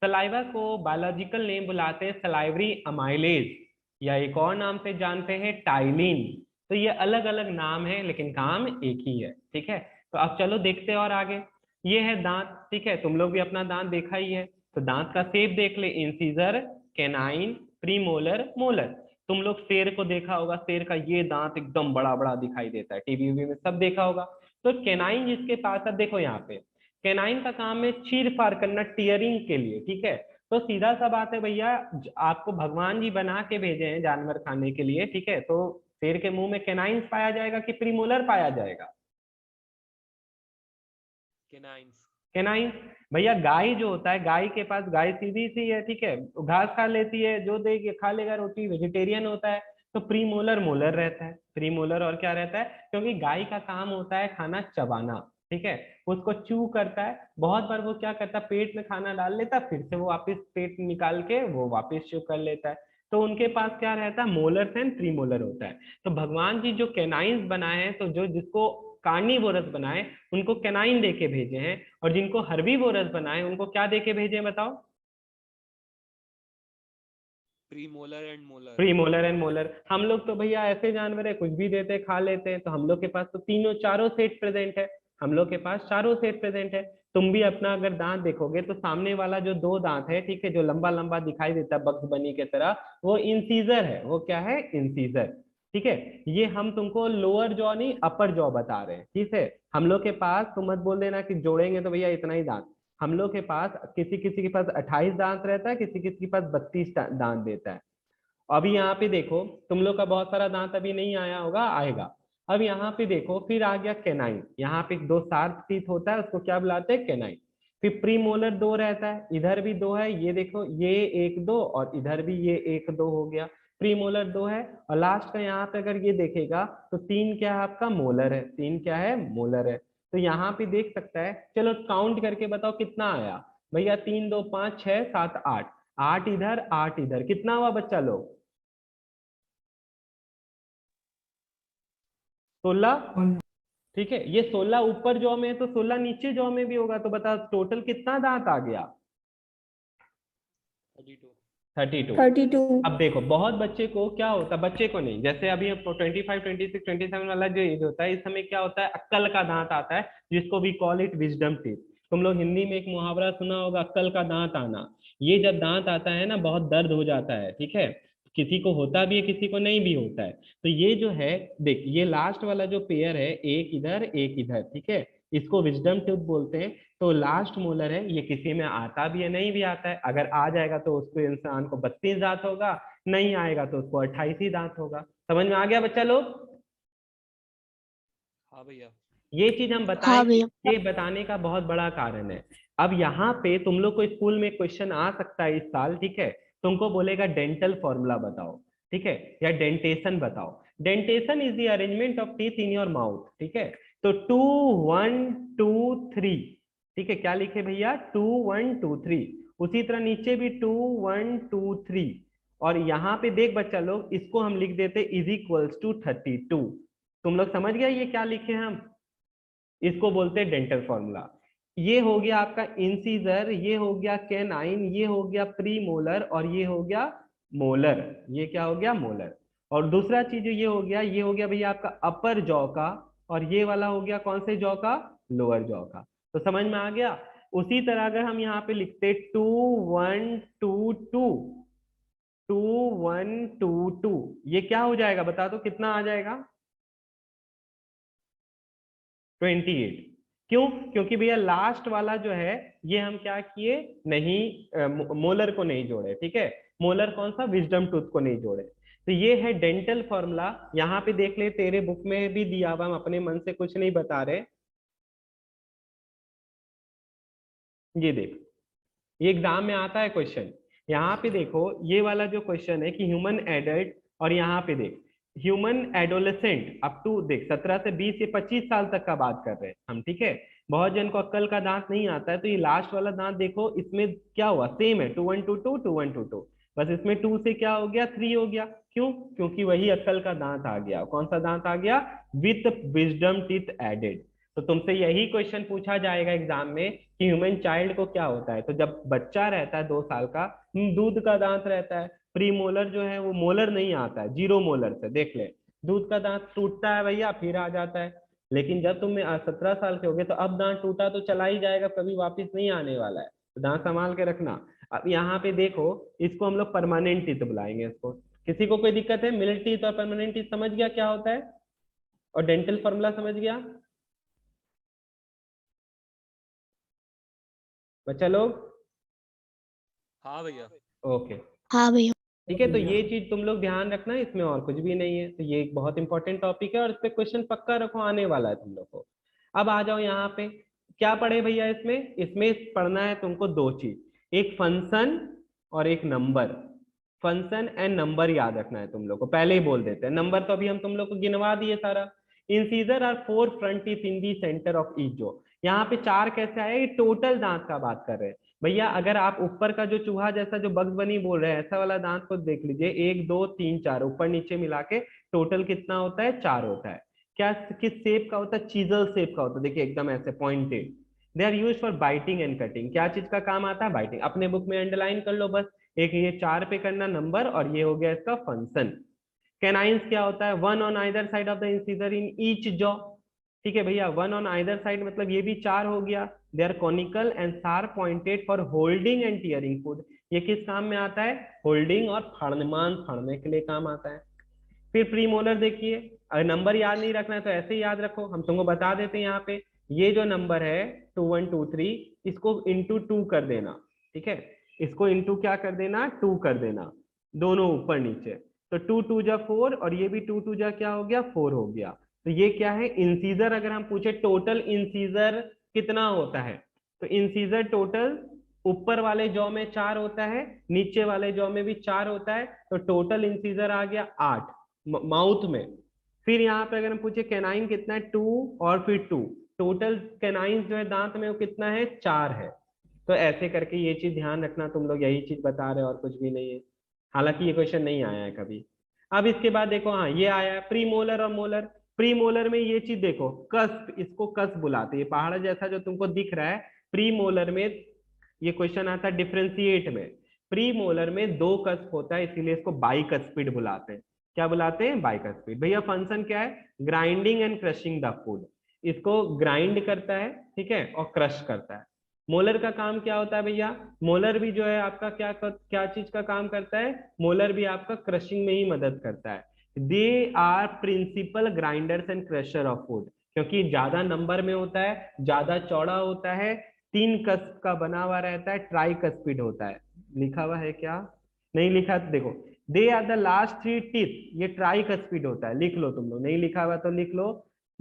सलाइवा को बायोलॉजिकल नेम बुलाते हैं सलाइवरी अमाइलेज, या एक और नाम से जानते हैं टाइलिन। तो ये अलग अलग नाम है लेकिन काम एक ही है, ठीक है। तो अब चलो देखते हैं और आगे। ये है दांत, ठीक है, तुम लोग भी अपना दांत देखा ही है, तो दांत का शेप देख ले, इंसीजर, कैनाइन, प्रीमोलर, मोलर। तुम लोग शेर को देखा होगा, शेर का ये दांत एकदम बड़ा बड़ा दिखाई देता है, टीवी में सब देखा होगा। तो कैनाइन जिसके पास, अब देखो यहाँ पे कैनाइन का काम है चीर फाड़ करना, टीयरिंग के लिए, ठीक है। तो सीधा सा बात है भैया, आपको भगवान जी बना के भेजे हैं जानवर खाने के लिए, ठीक है, तो शेर के मुंह में कैनाइन पाया जाएगा कि प्रीमोलर पाया जाएगा? कैनाइन। भैया गाय जो होता है, गाय के पास, गाय सीधी सी है, ठीक है, घास खा लेती है, जो देगी खा लेगा रोटी, वेजिटेरियन होता है। तो प्रीमोलर मोलर रहता है, प्रीमोलर और क्या रहता है, क्योंकि गाय का काम होता है खाना चबाना, ठीक है, उसको चू करता है। बहुत बार वो क्या करता है, पेट में खाना डाल लेता है, फिर से वो वापस पेट निकाल के वो वापस चू कर लेता है। तो उनके पास क्या रहता है? मोलर एंड प्रीमोलर होता है। तो भगवान जी जो कैनाइन्स बनाए हैं, तो जो जिसको कार्निवोरस बनाए उनको कैनाइन दे के भेजे हैं, और जिनको हर्बीवोरस बनाए उनको क्या दे के भेजे हैं बताओ? Premolar and molar. Premolar and molar. हम लोग तो भैया ऐसे जानवर है, कुछ भी देते खा लेते हैं, तो हम लोग के पास तो तीनों चारों सेट प्रेजेंट है, हम लोग के पास चारों सेट प्रेजेंट है। तुम भी अपना अगर दांत देखोगे तो सामने वाला जो 2 दांत है, ठीक है, जो लंबा लंबा दिखाई देता है बक्स बनी के तरह, वो इंसीजर है। वो क्या है? इंसीजर, ठीक है। ये हम तुमको लोअर जॉ नहीं अपर जॉ बता रहे हैं, ठीक है। हम लोग के पास, तुम मत बोल देना कि जोड़ेंगे तो भैया इतना ही दांत। हम लोग के पास किसी किसी के पास 28 दांत रहता है, किसी किसी के पास 32 दांत देता है। अभी यहाँ पे देखो, तुम लोग का बहुत सारा दांत अभी नहीं आया होगा, आएगा। अब यहाँ पे देखो, फिर आ गया कैनाइन। यहाँ पे 2 शार्प टीथ होता है, उसको क्या बुलाते हैं? कैनाइन। फिर प्रीमोलर 2 रहता है, इधर भी 2 है, ये देखो, ये 1 2 और इधर भी ये 1 2 हो गया, प्रीमोलर 2 है। और लास्ट का यहाँ पे अगर ये देखेगा तो 3 क्या है आपका? मोलर है। 3 क्या है? मोलर है। तो यहाँ पे देख सकता है, चलो काउंट करके बताओ कितना आया भैया? 3 2 5 6 7 8, 8 इधर 8 इधर, कितना हुआ बच्चा लोग? 16। ठीक है, ये 16 ऊपर जॉ में है तो 16 नीचे जॉ में भी होगा, तो बता टोटल कितना दांत आ गया? 32। 32। अब देखो, बहुत बच्चे को क्या होता है, बच्चे को नहीं, जैसे अभी 25 26 27 वाला जो एज होता है, इस समय क्या होता है? अक्कल का दांत आता है, जिसको we call it wisdom teeth. तुम लोग हिंदी में एक मुहावरा सुना होगा, अक्कल का दांत आना। ये जब दांत आता है ना, बहुत दर्द हो जाता है, ठीक है, किसी को होता भी है, किसी को नहीं भी होता है। तो ये जो है, देख, ये लास्ट वाला जो पेयर है, एक इधर एक इधर, ठीक है, इसको विजडम टूथ बोलते हैं। तो लास्ट मोलर है, ये किसी में आता भी है, नहीं भी आता है। अगर आ जाएगा तो उसको, इंसान को 32 दांत होगा, नहीं आएगा तो उसको 28 ही दांत होगा। समझ में आ गया बच्चा लोग? हाँ भैया। ये चीज हम हाँ बताएंगे, भैया। ये बताने का बहुत बड़ा कारण है। अब यहाँ पे तुम लोग को स्कूल में क्वेश्चन आ सकता है इस साल, ठीक है, तुमको बोलेगा डेंटल फॉर्मूला बताओ, ठीक है, या डेंटेशन बताओ। Dentition is the arrangement of teeth in your mouth, ठीक है। तो 2 1 2 3, ठीक है, क्या लिखे भैया? 2 1 2 3। उसी तरह नीचे भी 2 1 2 3। और यहाँ पे देख बच्चा लोग, इसको हम लिख देते इज इक्वल्स टू 32। तुम लोग समझ गया ये क्या लिखे हैं हम? इसको बोलते हैं डेंटल फॉर्मूला। ये हो गया आपका इंसीजर, ये हो गया कैनाइन, ये हो गया प्रीमोलर, और ये हो गया मोलर। ये क्या हो गया? मोलर। और दूसरा चीज ये हो गया, ये हो गया भैया आपका अपर जॉ का, और ये वाला हो गया कौन से जॉ का? लोअर जॉ का। तो समझ में आ गया? उसी तरह अगर हम यहाँ पे लिखते 2 1 2 2, 2 1 2 2, ये क्या हो जाएगा? बता दो कितना आ जाएगा? 28। क्यों? क्योंकि भैया लास्ट वाला जो है, ये हम क्या किए? नहीं, मोलर को नहीं जोड़े, ठीक है, मोलर कौन सा? विजडम टूथ को नहीं जोड़े। तो ये है डेंटल फॉर्मूला। यहाँ पे देख ले, तेरे बुक में भी दिया हुआ, हम अपने मन से कुछ नहीं बता रहे। ये देख, ये एग्जाम में आता है क्वेश्चन। यहाँ पे देखो, ये वाला जो क्वेश्चन है कि ह्यूमन एडल्ट, और यहाँ पे देख ह्यूमन एडोलेसेंट अप टू, देख 17 से 20 या 25 साल तक का बात कर रहे हैं हम, ठीक है। बहुत जन को अक्कल का दांत नहीं आता है, तो ये लास्ट वाला दांत देखो, इसमें क्या हुआ? सेम है, 2 1 2 2 2 1 2 2, बस इसमें 2 से क्या हो गया? 3 हो गया। क्यों? क्योंकि वही अक्कल का दांत आ गया। कौन सा दांत आ गया? With wisdom teeth added. तो तुमसे यही क्वेश्चन पूछा जाएगा एग्जाम में कि ह्यूमन चाइल्ड को क्या होता है। तो जब बच्चा रहता है 2 साल का, दूध का दांत रहता है, प्रीमोलर जो है वो मोलर नहीं आता है, 0 मोलर से, देख ले, दूध का दांत टूटता है भैया, फिर आ जाता है। लेकिन जब तुम 17 साल के हो गए, तो अब दांत टूटा तो चला ही जाएगा, कभी वापिस नहीं आने वाला है, तो दांत संभाल के रखना। अब यहाँ पे देखो, इसको हम लोग परमानेंट टीथ बुलाएंगे इसको। किसी को कोई दिक्कत है? मिडिल टीथ और परमानेंट टीथ समझ गया क्या होता है? और डेंटल फॉर्मूला समझ गया बच्चा लोग? हाँ भैया। ओके, हाँ भैया। ठीक है। तो ये चीज तुम लोग ध्यान रखना, इसमें और कुछ भी नहीं है। तो ये एक बहुत इंपॉर्टेंट टॉपिक है, और इस पे क्वेश्चन पक्का रखो, आने वाला है तुम लोग को। अब आ जाओ यहाँ पे, क्या पढ़े भैया इसमें? इसमें पढ़ना है तुमको 2 चीज, एक फंक्शन और एक नंबर। फंक्शन एंड नंबर याद रखना है तुम लोग को, पहले ही बोल देते हैं। नंबर तो अभी हम तुम लोग को गिनवा दिए सारा। Incisor are 4 front teeth in the centre of each jaw. यहाँ पे 4 कैसे आया? ये टोटल दांत का बात कर रहे हैं भैया। अगर आप ऊपर का जो चूहा जैसा जो बग्स बनी बोल रहे हैं, ऐसा वाला दांत को देख लीजिए, 1 2 3 4, ऊपर नीचे मिला के टोटल कितना होता है? 4 होता है। क्या किस शेप का होता है? चीजल शेप का होता है, देखिए एकदम ऐसे pointed. They are use for biting and cutting. क्या चीज का काम आता है? बाइटिंग। अपने बुक में अंडरलाइन कर लो बस। एक ये 4 पे करना नंबर, और ये हो गया इसका फंक्शन। कैनाइंस क्या होता है? 1 on either side of the incisor in each jaw, ठीक है भैया। 1 ऑन आइदर साइड मतलब ये भी 4 हो गया। They are conical and sharp pointed for holding and tearing food. ये किस काम में आता है? होल्डिंग और फाड़ने के लिए काम आता है। फिर प्रीमोलर देखिए, अगर नंबर याद नहीं रखना है तो ऐसे ही याद रखो, हम तुमको बता देते हैं यहाँ पे। ये जो नंबर है 2 1 2 3, इसको इंटू 2 कर देना, ठीक है, इसको इंटू क्या कर देना? 2 कर देना। दोनों ऊपर नीचे। तो 2 2 जा 4 और ये भी 2 2 जा क्या हो गया 4 हो गया। तो ये क्या है इंसीजर। अगर हम पूछे टोटल इंसीजर कितना होता है, तो इंसीजर टोटल ऊपर वाले जॉ में 4 होता है, नीचे वाले जॉ में भी 4 होता है, तो टोटल इंसीजर आ गया 8 माउथ में। फिर यहाँ पे अगर हम पूछे कैनाइन कितना है 2 और फिर 2, टोटल कैनाइन जो है दांत में वो कितना है 4 है। तो ऐसे करके ये चीज ध्यान रखना, तुम लोग यही चीज बता रहे हो और कुछ भी नहीं है। हालांकि ये क्वेश्चन नहीं आया है कभी। अब इसके बाद देखो, हाँ ये आया है प्री मोलर और मोलर। प्री मोलर में ये चीज देखो कस्प, इसको कस्प बुलाते हैं, ये पहाड़ जैसा जो तुमको दिख रहा है प्री मोलर में। ये क्वेश्चन आता है डिफरेंशिएट में। प्री मोलर में 2 कस्प होता है, इसीलिए इसको बाइकस्पिड बुलाते हैं। क्या बुलाते हैं बाइकस्पिड। भैया फंक्शन क्या है grinding and crushing the food, इसको ग्राइंड करता है ठीक है और क्रश करता है। मोलर का काम क्या होता है भैया, मोलर भी जो है आपका क्या चीज का काम करता है, मोलर भी आपका क्रशिंग में ही मदद करता है। They are principal grinders and crusher of food, क्योंकि ज्यादा नंबर में होता है, ज्यादा चौड़ा होता है, 3 कस्प का बना हुआ रहता है, ट्राई कस्पिड होता है। लिखा हुआ है क्या, नहीं लिखा तो देखो, they are the last 3 teeth, ये ट्राई कस्पिड होता है, लिख लो तुम लोग, नहीं लिखा हुआ तो लिख लो।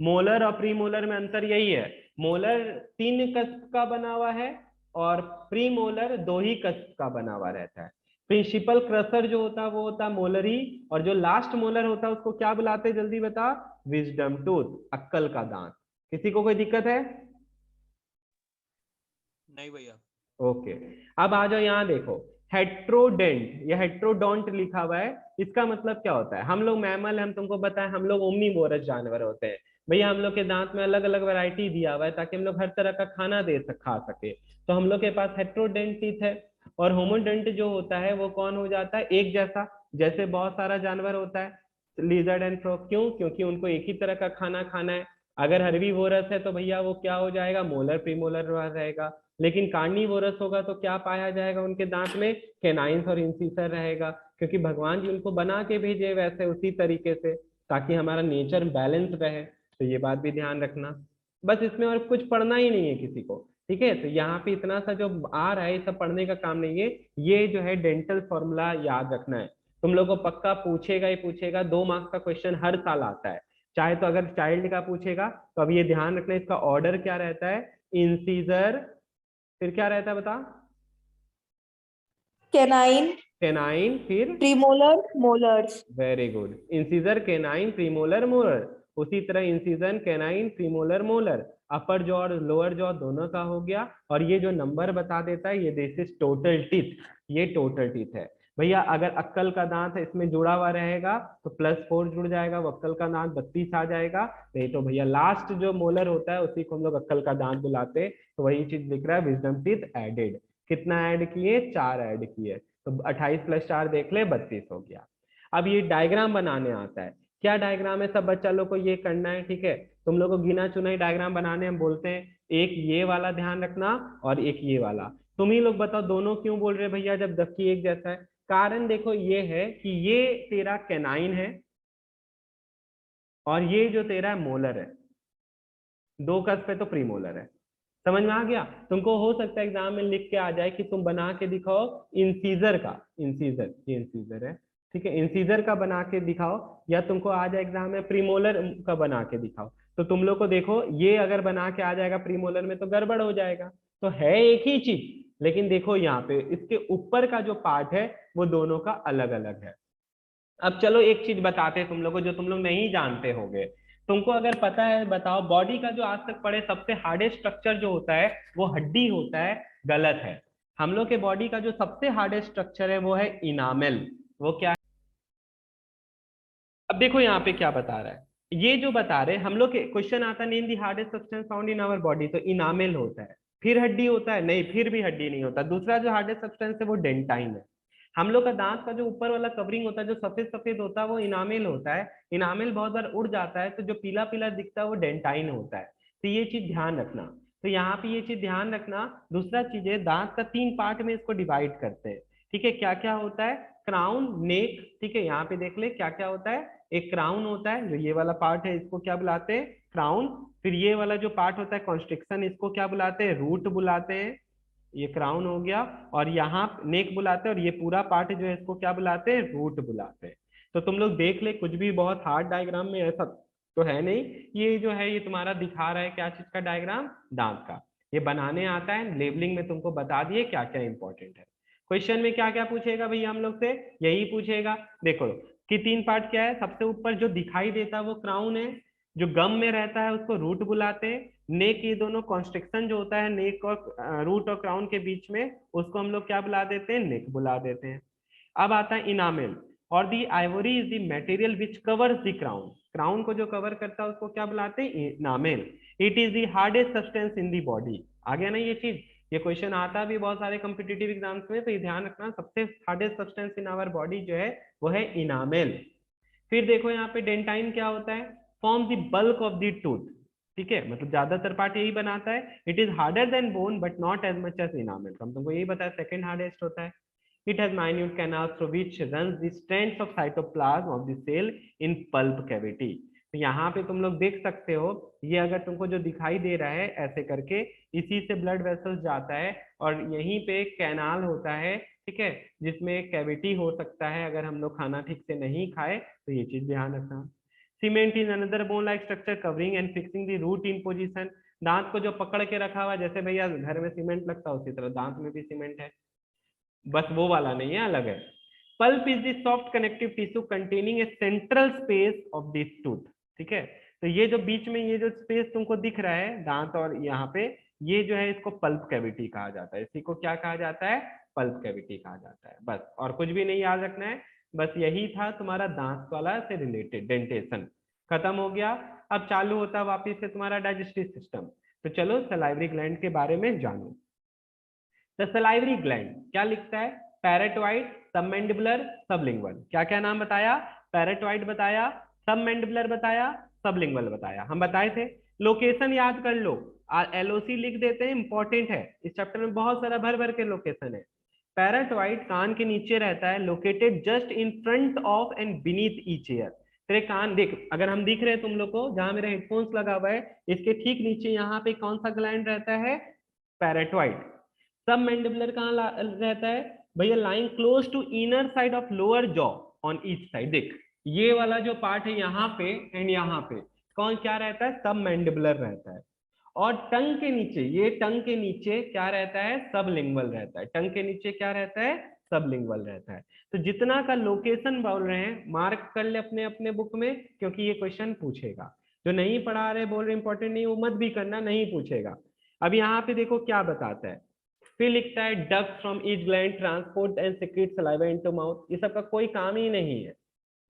मोलर और प्री मोलर में अंतर यही है, मोलर 3 कस्प का बना हुआ है और प्री मोलर 2 ही कस्प का बना हुआ रहता है। प्रिंसिपल क्रसर जो होता है वो होता है मोलर ही, और जो लास्ट मोलर होता है उसको क्या बुलाते हैं जल्दी बता, विजडम टूथ, अक्कल का दांत। किसी को कोई दिक्कत है? नहीं भैया। ओके, अब आ जाओ यहाँ देखो हेट्रोडेंट या हेट्रोडोंट लिखा हुआ है, इसका मतलब क्या होता है। हम लोग मैमल, हम तुमको बताएं हम लोग ओमनीवोरस जानवर होते हैं। भैया हम लोग के दांत में अलग अलग वैरायटी दिया हुआ है ताकि हम लोग हर तरह का खाना खा सके। तो हम लोग के पास हेट्रोडेंट टीथ है, और होमोडेंट जो होता है वो कौन हो जाता है, एक जैसा, जैसे बहुत सारा जानवर होता है लिजर्ड एंड फ्रॉग। क्यों, क्योंकि उनको एक ही तरह का खाना खाना है। अगर हर्बीवोरस है तो भैया वो क्या हो जाएगा, मोलर प्रीमोलर रहेगा। लेकिन कार्निवोरस होगा तो क्या पाया जाएगा उनके दांत में, कैनाइन्स और इंसिसर रहेगा, क्योंकि भगवान जी उनको बना के भेजे वैसे उसी तरीके से, ताकि हमारा नेचर बैलेंस रहे। तो ये बात भी ध्यान रखना। बस इसमें और कुछ पढ़ना ही नहीं है किसी को, ठीक है। तो यहाँ पे इतना सा जो आ रहा है ये सब पढ़ने का काम नहीं है, ये जो है डेंटल फॉर्मूला याद रखना है। तुम लोग को पक्का पूछेगा ही पूछेगा, 2 मार्क्स का क्वेश्चन हर साल आता है। चाहे तो अगर चाइल्ड का पूछेगा तो अब ये ध्यान रखना, इसका ऑर्डर क्या रहता है, इंसीजर, फिर क्या रहता है बता, कैनाइन, कैनाइन, फिर premolar, molars. Very good, incisor canine premolar molar. उसी तरह इंसीजन कैनाइन प्रीमोलर मोलर, अपर जॉ और लोअर जॉ दोनों का हो गया। और ये जो नंबर बता देता है ये दिस इज टोटल टीथ, ये टोटल टीथ है। भैया अगर अक्कल का दांत है इसमें जुड़ा हुआ रहेगा तो +4 जुड़ जाएगा, वो अक्कल का दांत 32 आ जाएगा। नहीं तो भैया लास्ट जो मोलर होता है उसी को हम लोग अक्कल का दांत बुलाते हैं। तो वही चीज लिख रहा है विजडम टीथ एडेड। कितना ऐड किए, 4 ऐड किए, तो 28 + 4 देख ले 32 हो गया। अब ये डायग्राम बनाने आता है, क्या डायग्राम है, सब बच्चा लोग को ये करना है, ठीक है। तुम लोग को गिना चुना ही डायग्राम बनाने हम बोलते हैं, एक ये वाला ध्यान रखना और एक ये वाला। तुम ही लोग बताओ दोनों क्यों बोल रहे भैया जब जबकि एक जैसा है। कारण देखो ये है कि ये तेरा कैनाइन है और ये जो तेरा मोलर है, 2 कस पे तो प्रीमोलर है। समझ में आ गया? तुमको हो सकता है एग्जाम में लिख के आ जाए कि तुम बना के दिखाओ इंसीजर का, इंसीजर, ये इंसीजर है ठीक है, इंसीजर का बना के दिखाओ, या तुमको आ जाए एग्जाम में प्रीमोलर का बना के दिखाओ। तो तुम लोग को देखो ये अगर बना के आ जाएगा प्रीमोलर में तो गड़बड़ हो जाएगा। तो है एक ही चीज, लेकिन देखो यहाँ पे इसके ऊपर का जो पार्ट है वो दोनों का अलग अलग है। अब चलो एक चीज बताते हैं तुम लोग को जो तुम लोग नहीं जानते होंगे। तुमको अगर पता है बताओ, बॉडी का जो आज तक पढ़े सबसे हार्डेस्ट स्ट्रक्चर जो होता है वो हड्डी होता है, गलत है। हम लोग के बॉडी का जो सबसे हार्डेस्ट स्ट्रक्चर है वो है इनामेल। वो क्या है, अब देखो यहाँ पे क्या बता रहा है, ये जो बता रहे हम लोग के क्वेश्चन आता है name the hardest substance found in our body, तो इनामेल होता है, फिर हड्डी होता है, नहीं फिर भी हड्डी नहीं होता। दूसरा जो हार्डेस्ट सब्सटेंस है वो डेंटाइन है। हम लोग का दांत का जो ऊपर वाला कवरिंग होता है जो सफेद सफेद होता है वो इनामेल होता है। इनामेल बहुत बार उड़ जाता है तो जो पीला पीला दिखता है वो डेंटाइन होता है। तो ये चीज ध्यान रखना, तो यहाँ पे ये चीज ध्यान रखना। दूसरा चीज है दांत का 3 पार्ट में इसको डिवाइड करते हैं, ठीक है। क्या क्या होता है, क्राउन, नेक, ठीक है। यहाँ पे देख ले क्या क्या होता है, एक क्राउन होता है जो ये वाला पार्ट है इसको क्या बुलाते हैं, क्राउन। फिर ये वाला जो पार्ट होता है कॉन्स्ट्रिक्शन, इसको क्या बुलाते हैं, रूट बुलाते हैं। ये क्राउन हो गया, और यहाँ नेक बुलाते हैं, और ये पूरा पार्ट जो है इसको क्या बुलाते हैं, रूट बुलाते हैं। तो तुम लोग देख ले, कुछ भी बहुत हार्ड डायग्राम में ऐसा तो है नहीं। ये जो है ये तुम्हारा दिखा रहा है क्या चीज का डायग्राम, दांत का। ये बनाने आता है, लेबलिंग में तुमको बता दिए क्या क्या इंपॉर्टेंट है। क्वेश्चन में क्या क्या पूछेगा भैया हम लोग से, यही पूछेगा। देखो कि 3 पार्ट क्या है, सबसे ऊपर जो दिखाई देता है वो क्राउन है, जो गम में रहता है उसको रूट बुलाते हैं, नेक, ये दोनों कॉन्स्ट्रिक्शन जो होता है नेक और रूट और क्राउन के बीच में, उसको हम लोग क्या बुला देते हैं, नेक बुला देते हैं। अब आता है इनामेल, और the ivory is the material which covers the crown. Crown को जो कवर करता है उसको क्या बुलाते हैं, enamel. It is the hardest substance in the body. आ गया ना ये चीज, ये क्वेश्चन आता भी बहुत सारे कॉम्पिटिटिव एग्जाम्स में, तो ये ध्यान रखना, सबसे hardest substance in our body जो है वो है इनामेल। फिर देखो यहाँ पे डेंटाइन क्या होता है, form the bulk of the tooth, ठीक है, मतलब ज्यादातर पार्ट यही बनाता है। It is harder than bone but not as much as enamel, हम तुमको यही बताया सेकंड हार्डेस्ट होता है। It has minute canals through which runs the strands of cytoplasm of the cell in pulp cavity। तो यहाँ पे तुम लोग देख सकते हो, ये अगर तुमको जो दिखाई दे रहा है ऐसे करके, इसी से ब्लड वेसल्स जाता है, और यहीं पे कैनाल होता है, ठीक है, जिसमें कैविटी हो सकता है अगर हम लोग खाना ठीक से नहीं खाए, तो ये चीज ध्यान रखना। Cement is another bone like structure covering and fixing the root in position. दांत को जो पकड़ के रखा हुआ, जैसे भैया घर में सीमेंट लगता है उसी तरह दांत में भी सीमेंट है, बस वो वाला नहीं है, अलग है। Pulp is the soft connective tissue containing A central space of this tooth, ठीक है। तो ये जो बीच में ये जो स्पेस तुमको दिख रहा है दांत और यहाँ पे, ये जो है इसको पल्प कैविटी कहा जाता है। इसी को क्या कहा जाता है, पल्प कैविटी कहा जाता है। बस, और कुछ भी नहीं याद रखना है, बस यही था तुम्हारा दांत वाला से रिलेटेड डेंटेशन। खत्म हो गया। अब चालू होता है वापिस से तुम्हारा डाइजेस्टिव सिस्टम। तो चलो सलाइवरी ग्लैंड के बारे में जानो। द सलाइवरी ग्लैंड क्या लिखता है, पैरेटोइड, सबमैंडिबुलर, सबलिंगुअल। क्या क्या नाम बताया, पैरेटोइड बताया, सबमैंडिबुलर बताया, सबलिंगुअल बताया, हम बताए थे। लोकेशन याद कर लो, एलओसी लिख देते हैं, इंपॉर्टेंट है, इस चैप्टर में बहुत सारा भर भर के लोकेशन है। पैरेटोइड कान के नीचे रहता है, located just in front of and beneath each year. तेरे कान देख, अगर हम दिख रहे हैं तुम लोग को, जहां मेरा हेडफोन्स लगा हुआ है, इसके ठीक नीचे यहाँ पे कौन सा ग्लैंड रहता है, पैरेटोइड। सब मैंडिबुलर कहाँ रहता है भैया, lying close to inner side of lower jaw on each side. देख ये वाला जो पार्ट है यहाँ पे एंड यहाँ पे कौन क्या रहता है, सब मैंडिबुलर रहता है। और टंग के नीचे, ये टंग के नीचे क्या रहता है, सबलिंगुअल रहता है। टंग के नीचे क्या रहता है, सबलिंगुअल रहता है। तो जितना का लोकेशन बोल रहे हैं मार्क कर ले अपने अपने बुक में, क्योंकि ये क्वेश्चन पूछेगा। जो नहीं पढ़ा रहे बोल रहे इंपॉर्टेंट नहीं, वो मत भी करना, नहीं पूछेगा। अब यहाँ पे देखो क्या बताता है, फिर लिखता है duct from each gland transport and secret saliva into mouth. ये सब का कोई काम ही नहीं है,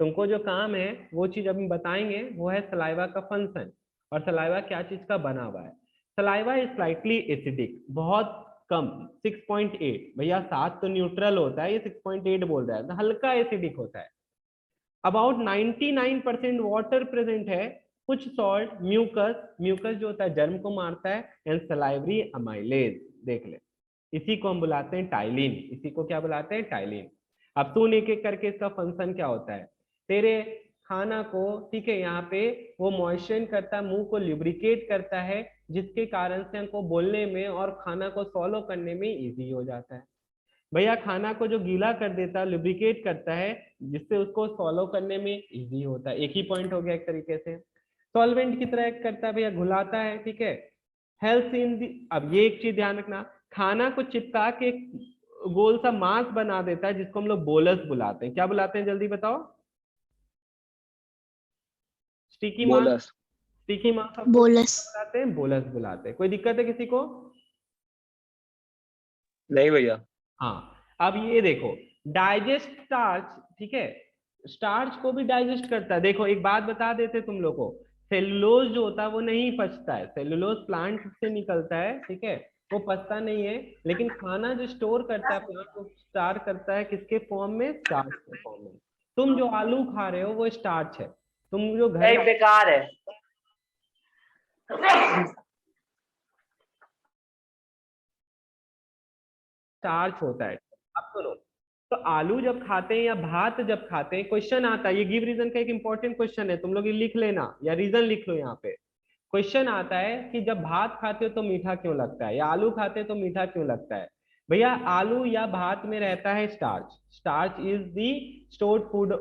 तुमको जो काम है वो चीज अभी बताएंगे, वो है सलाइवा का फंक्शन। और सलाइवा क्या चीज का बना हुआ है, सलाइवा इज स्लाइटली एसिडिक, बहुत कम, 6.8। भैया 7 तो न्यूट्रल होता है, ये 6.8 बोल रहा है, तो हल्का एसिडिक होता है। अबाउट 99% वाटर प्रेजेंट है, कुछ सॉल्ट, म्यूकस, म्यूकस जो होता है जर्म को मारता है, एंड सलाइवरी अमाइलेज। देख ले, इसी को हम बुलाते हैं टाइलिन, इसी को क्या बुलाते हैं, टाइलिन। अब सुन एक एक करके इसका फंक्शन क्या होता है। तेरे खाना को, ठीक है, यहाँ पे वो मॉइस्चर करता है, मुंह को ल्यूब्रिकेट करता है, जिसके कारण से हमको बोलने में और खाना को सॉलो करने में इजी हो जाता है। भैया खाना को जो गीला कर देता है, लुब्रिकेट करता है, जिससे उसको सॉलो करने में इजी होता है। एक ही पॉइंट हो गया एक तरीके से। सॉल्वेंट की तरह करता है भैया, घुलाता है, ठीक है। हेल्थ इन दी, अब ये एक चीज ध्यान रखना, खाना को चिपका के एक गोल सा मांस बना देता है, जिसको हम लोग बोलस बुलाते हैं। क्या बुलाते हैं जल्दी बताओ, स्टिकी मांस, बोलस। स्टिकी मांस बोलस। बुलाते हैं, बोलस बुलाते हैं। कोई दिक्कत है किसी को? नहीं भैया। हाँ, अब ये देखो, डाइजेस्ट स्टार्च, ठीक है, स्टार्च को भी डाइजेस्ट करता है। देखो एक बात बता देते तुम लोग को, सेलुलोज जो होता है वो नहीं पचता है, सेलुलोज प्लांट से निकलता है, ठीक है, वो पचता नहीं है। लेकिन खाना जो स्टोर करता है प्लांट, वो स्टार करता है किसके फॉर्म में, स्टार्च के फॉर्म में। तुम जो आलू खा रहे हो वो स्टार्च है, तुम जो घर बेकार है। स्टार्च होता है। अब सुनो, तो आलू जब खाते हैं या भात जब खाते हैं, क्वेश्चन आता है, ये गिव रीजन का एक इंपॉर्टेंट क्वेश्चन है, तुम लोग ये लिख लेना या रीजन लिख लो यहाँ पे। क्वेश्चन आता है कि जब भात खाते हो तो मीठा क्यों लगता है, या आलू खाते हो तो मीठा क्यों लगता है। भैया आलू या भात में रहता है starch. Starch is the stored food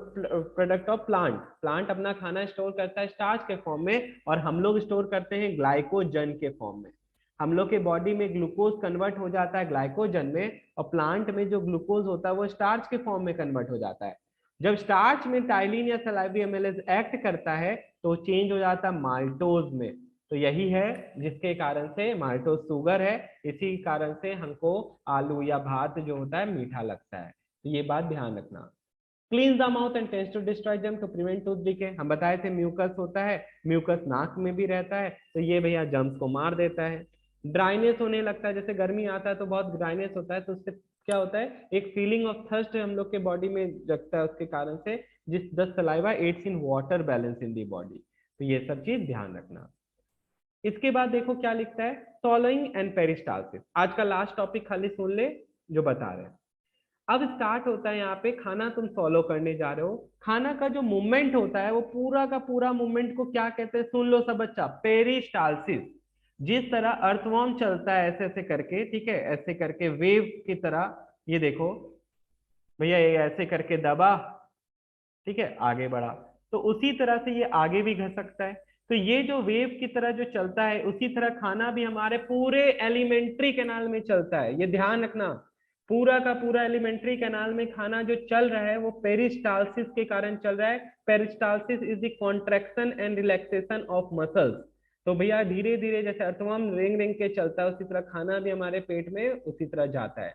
product of plant. Plant अपना खाना स्टोर करता है स्टार्च के फॉर्म में, और हम लोग स्टोर करते हैं ग्लाइकोजन के फॉर्म में। हम लोग के बॉडी में ग्लूकोज कन्वर्ट हो जाता है ग्लाइकोजन में, और प्लांट में जो ग्लूकोज होता है वो स्टार्च के फॉर्म में कन्वर्ट हो जाता है। जब स्टार्च में टाइलिन या सलाइवी एमाइलेज एक्ट करता है तो चेंज हो जाता है माल्टोज में। तो यही है जिसके कारण से माल्टोज शुगर है, इसी कारण से हमको आलू या भात जो होता है मीठा लगता है। तो ये बात ध्यान रखना। Clean the mouth and tends to destroy germ to prevent tooth decay. हम बताए थे म्यूकस होता है, म्यूकस नाक में भी रहता है, तो ये भैया जर्म्स को मार देता है। ड्राइनेस होने लगता है, जैसे गर्मी आता है तो बहुत ड्राइनेस होता है, तो उससे क्या होता है, एक फीलिंग ऑफ थर्स्ट हम लोग के बॉडी में जगता है उसके कारण से, जिस the saliva aids in water balance in the body. तो ये सब चीज ध्यान रखना। इसके बाद देखो क्या लिखता है, सॉलोइंग एंड पेरिस्टाल्सिस। आज का लास्ट टॉपिक खाली सुन ले जो बता रहे हैं। अब स्टार्ट होता है यहाँ पे, खाना तुम सॉलो करने जा रहे हो, खाना का जो मूवमेंट होता है वो पूरा का पूरा मूवमेंट को क्या कहते हैं, सुन लो सब बच्चा, पेरिस्टाल्सिस। जिस तरह अर्थवॉर्म चलता है ऐसे ऐसे करके, ठीक है, ऐसे करके वेव की तरह, ये देखो भैया ये ऐसे करके दबा, ठीक है, आगे बढ़ा, तो उसी तरह से ये आगे भी घस सकता है। तो ये जो वेव की तरह जो चलता है, उसी तरह खाना भी हमारे पूरे एलिमेंट्री कैनाल में चलता है, ये ध्यान रखना। पूरा का पूरा एलिमेंट्री कैनाल में खाना जो चल रहा है वो पेरिस्टाल्सिस के कारण चल रहा है। Peristalsis is the contraction and relaxation of muscles. तो भैया धीरे धीरे जैसे अर्थवर्म रेंग रेंग के चलता है, उसी तरह खाना भी हमारे पेट में उसी तरह जाता है।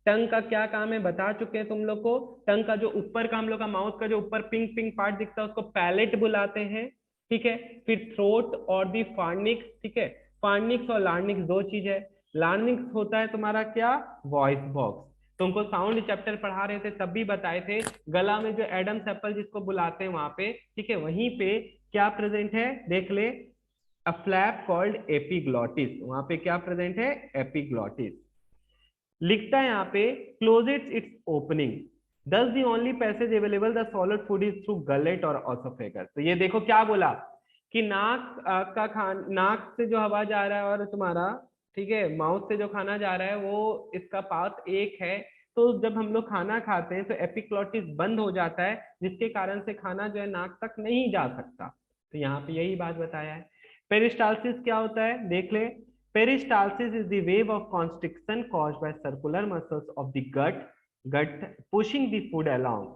टंग का क्या काम है बता चुके हैं तुम लोग को। टंग का जो ऊपर का हम लोग का माउथ का जो ऊपर पिंक पिंक पार्ट दिखता है उसको पैलेट बुलाते हैं, ठीक है। फिर थ्रोट और दी फार्निक्स, ठीक है। फार्निक्स और लार्निक्स दो चीज है। लार्निक्स होता है तुम्हारा क्या, वॉइस बॉक्स। तुमको साउंड चैप्टर पढ़ा रहे थे तब भी बताए थे, गला में जो एडम्स एप्पल जिसको बुलाते हैं वहां पे, ठीक है, वहीं पे क्या प्रेजेंट है देख ले, अ फ्लैप कॉल्ड एपिग्लॉटिस। वहां पे क्या प्रेजेंट है, एपिग्लॉटिस। लिखता है यहाँ पे, क्लोज इट्स ओपनिंग, दस the only passage available the solid food is through gullet और ऑसोफेगस। तो ये देखो क्या बोला कि नाक से जो हवा जा रहा है और तुम्हारा, ठीक है, माउथ से जो खाना जा रहा है वो इसका पाथ एक है। तो जब हम लोग खाना खाते हैं तो एपिग्लॉटिस बंद हो जाता है, जिसके कारण से खाना जो है नाक तक नहीं जा सकता। तो यहाँ पे यही बात बताया है। पेरिस्टाल्सिस क्या होता है देख ले। Peristalsis is the wave of constriction caused by circular muscles of the gut pushing the food along.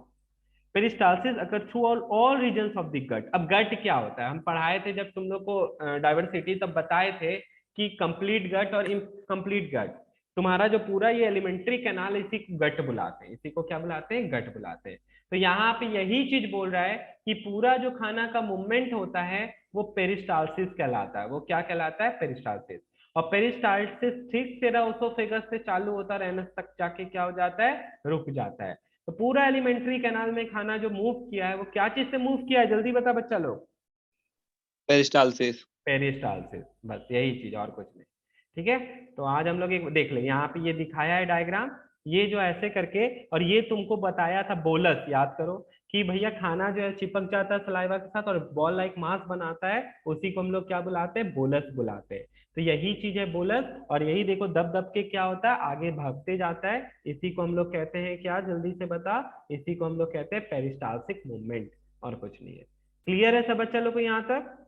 Peristalsis occur throughout all regions of the gut. अब gut क्या होता है, हम पढ़ाए थे जब तुम लोग को डाइवर्सिटी, तब बताए थे कि कंप्लीट गट और इनकम्प्लीट गट। तुम्हारा जो पूरा ये एलिमेंट्री कैनाल, इसी को गट बुलाते हैं, इसी को क्या बुलाते हैं, गट बुलाते हैं। तो यहाँ पे यही चीज बोल रहा है कि पूरा जो खाना का मूवमेंट होता है वो पेरिस्टाल्सिस कहलाता है। वो क्या कहलाता है, पेरिस्टाल्सिस। और पेरिस्टाल्सिस ठीक तेरा ओसोफेगस से चालू होता है, एनस तक जाके क्या हो जाता है, रुक जाता है। तो पूरा एलिमेंट्री कैनाल में खाना जो मूव किया है वो क्या चीज से मूव किया है, जल्दी बता बच्चा लोग। पेरिस्टाल्सिस। पेरिस्टाल्सिस, बस यही चीज और कुछ नहीं, ठीक है। तो आज हम लोग एक देख ले, यहाँ पे ये दिखाया है डायग्राम, ये जो ऐसे करके, और ये तुमको बताया था बोलस, याद करो कि भैया खाना जो है चिपक जाता है सलाइवा के साथ और बॉल लाइक मास बनाता है, उसी को हम लोग क्या बुलाते हैं, बोलस बुलाते हैं। तो यही चीज है बोलस, और यही देखो दब दब के क्या होता है, आगे भागते जाता है, इसी को हम लोग कहते हैं क्या, जल्दी से बता, इसी को हम लोग कहते हैं पेरिस्टाल्सिक मूवमेंट, और कुछ नहीं है। क्लियर है सब बच्चा लोग को यहाँ तक।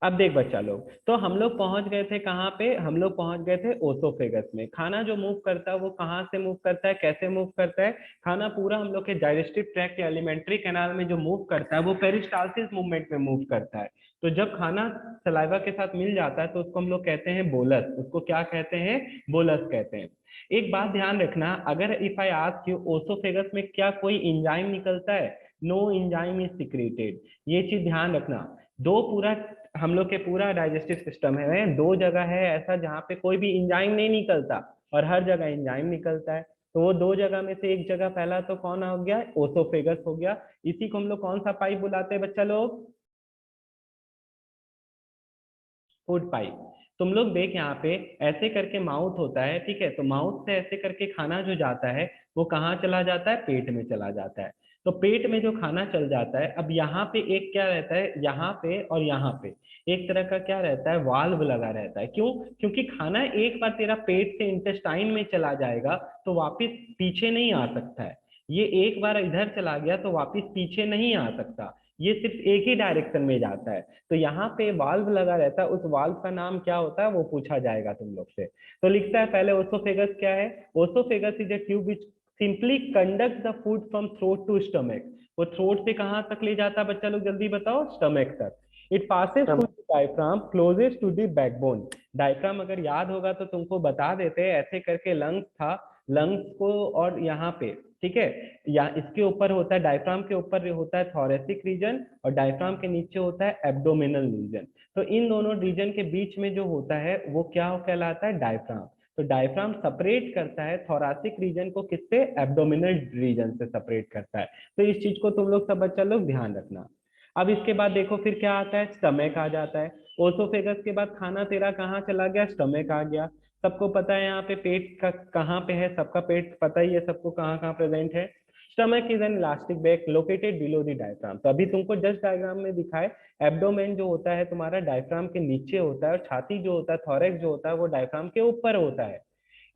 अब देख बच्चा लोग, तो हम लोग पहुंच गए थे कहाँ पे, हम लोग पहुंच गए थे ओसोफेगस में। खाना जो मूव करता है वो कहाँ से मूव करता है, कैसे मूव करता है, खाना पूरा हम लोग के डाइजेस्टिव ट्रैक्ट या एलिमेंट्री कैनाल में जो मूव करता है वो पेरिस्टाल्सिस मूवमेंट में मूव करता है। तो जब खाना सलाइवा के साथ मिल जाता है तो उसको हम लोग कहते हैं बोलस, उसको क्या कहते हैं, बोलस कहते हैं। एक बात ध्यान रखना, अगर if I ask you oesophagus में क्या कोई एंजाइम निकलता है, नो एंजाइम इज सिक्रेटेड, ये चीज ध्यान रखना। दो पूरा हम लोग के पूरा डाइजेस्टिव सिस्टम है, दो जगह है ऐसा जहाँ पे कोई भी एंजाइम नहीं निकलता और हर जगह एंजाइम निकलता है। तो वो दो जगह में से एक जगह पहला तो कौन हो गया, ओसोफेगस हो गया। इसी को हम लोग कौन सा पाइप बुलाते हैं बच्चा लोग, फूड पाइप। तुम लोग देख यहाँ पे ऐसे करके माउथ होता है, ठीक है, तो माउथ से ऐसे करके खाना जो जाता है वो कहाँ चला जाता है, पेट में चला जाता है। तो पेट में जो खाना चल जाता है, अब यहाँ पे एक क्या रहता है, यहाँ पे और यहाँ पे एक तरह का क्या रहता है, वाल्व लगा रहता है। क्यों? क्योंकि खाना एक बार तेरा पेट से इंटेस्टाइन में चला जाएगा तो वापस पीछे नहीं आ सकता है। ये एक बार इधर चला गया तो वापस पीछे नहीं आ सकता, ये सिर्फ एक ही डायरेक्शन में जाता है। तो यहाँ पे वाल्व लगा रहता है, उस वाल्व का नाम क्या होता है वो पूछा जाएगा तुम लोग से। तो लिखता है पहले ओसोफेगस क्या है। Oesophagus is a tube which simply conduct the food from throat to stomach. वो थ्रोट से कहाँ तक ले जाता है बच्चा लोग जल्दी बताओ, स्टमक तक। It passes through the diaphragm closest to the backbone. Diaphragm अगर याद होगा तो तुमको बता देते हैं, ऐसे करके लंग्स था, लंग्स को और यहाँ पे, ठीक है, या इसके ऊपर होता है, डायफ्राम के ऊपर होता है थोरेसिक रीजन और डायफ्राम के नीचे होता है एब्डोमिनल रीजन। तो इन दोनों रीजन के बीच में जो होता है वो क्या कहलाता है, डायफ्राम। तो डायफ्राम सेपरेट करता है थोरासिक रीजन को किससे, एब्डोमिनल रीजन से सेपरेट करता है। तो इस चीज को तुम लोग सब बच्चा लोग ध्यान रखना। अब इसके बाद देखो फिर क्या आता है, स्टमक आ जाता है। ओसोफेगस के बाद खाना तेरा कहाँ चला गया, स्टमक आ गया। सबको पता है यहाँ पे पेट का कहाँ पे है, सबका पेट पता ही है सबको कहाँ कहाँ प्रेजेंट है। Stomach is an elastic bag located below the diaphragm. तो अभी तुमको जस्ट डायग्राम में दिखाए, एब्डोमेन जो होता है तुम्हारा डायफ्राम के नीचे होता है और छाती जो होता है, थोरेक्स जो होता है वो डायफ्राम के ऊपर होता है।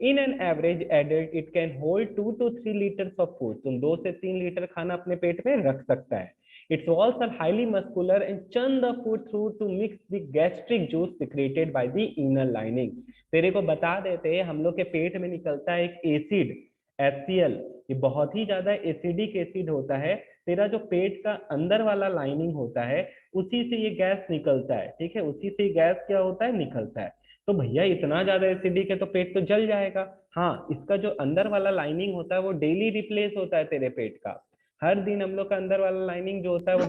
In an average adult it can hold 2 to 3 litres of food. तुम 2 से 3 लीटर खाना अपने पेट में रख सकता है। Its walls are highly muscular and churn the food through to mix the gastric juice secreted by the inner lining। तेरे को बता देते हैं हम लोग के पेट में निकलता है एक एसिड HCl, ये बहुत ही ज्यादा एसिडिक एसिड होता है। तेरा जो पेट का अंदर वाला लाइनिंग होता है उसी से ये गैस निकलता है, ठीक है, उसी से गैस क्या होता है, निकलता है। तो भैया इतना ज्यादा एसिडिक है तो पेट तो जल जाएगा। हाँ, इसका जो अंदर वाला लाइनिंग होता है वो डेली रिप्लेस होता है तेरे पेट का। हर दिन हम लोग का अंदर वाला लाइनिंग जो होता है वो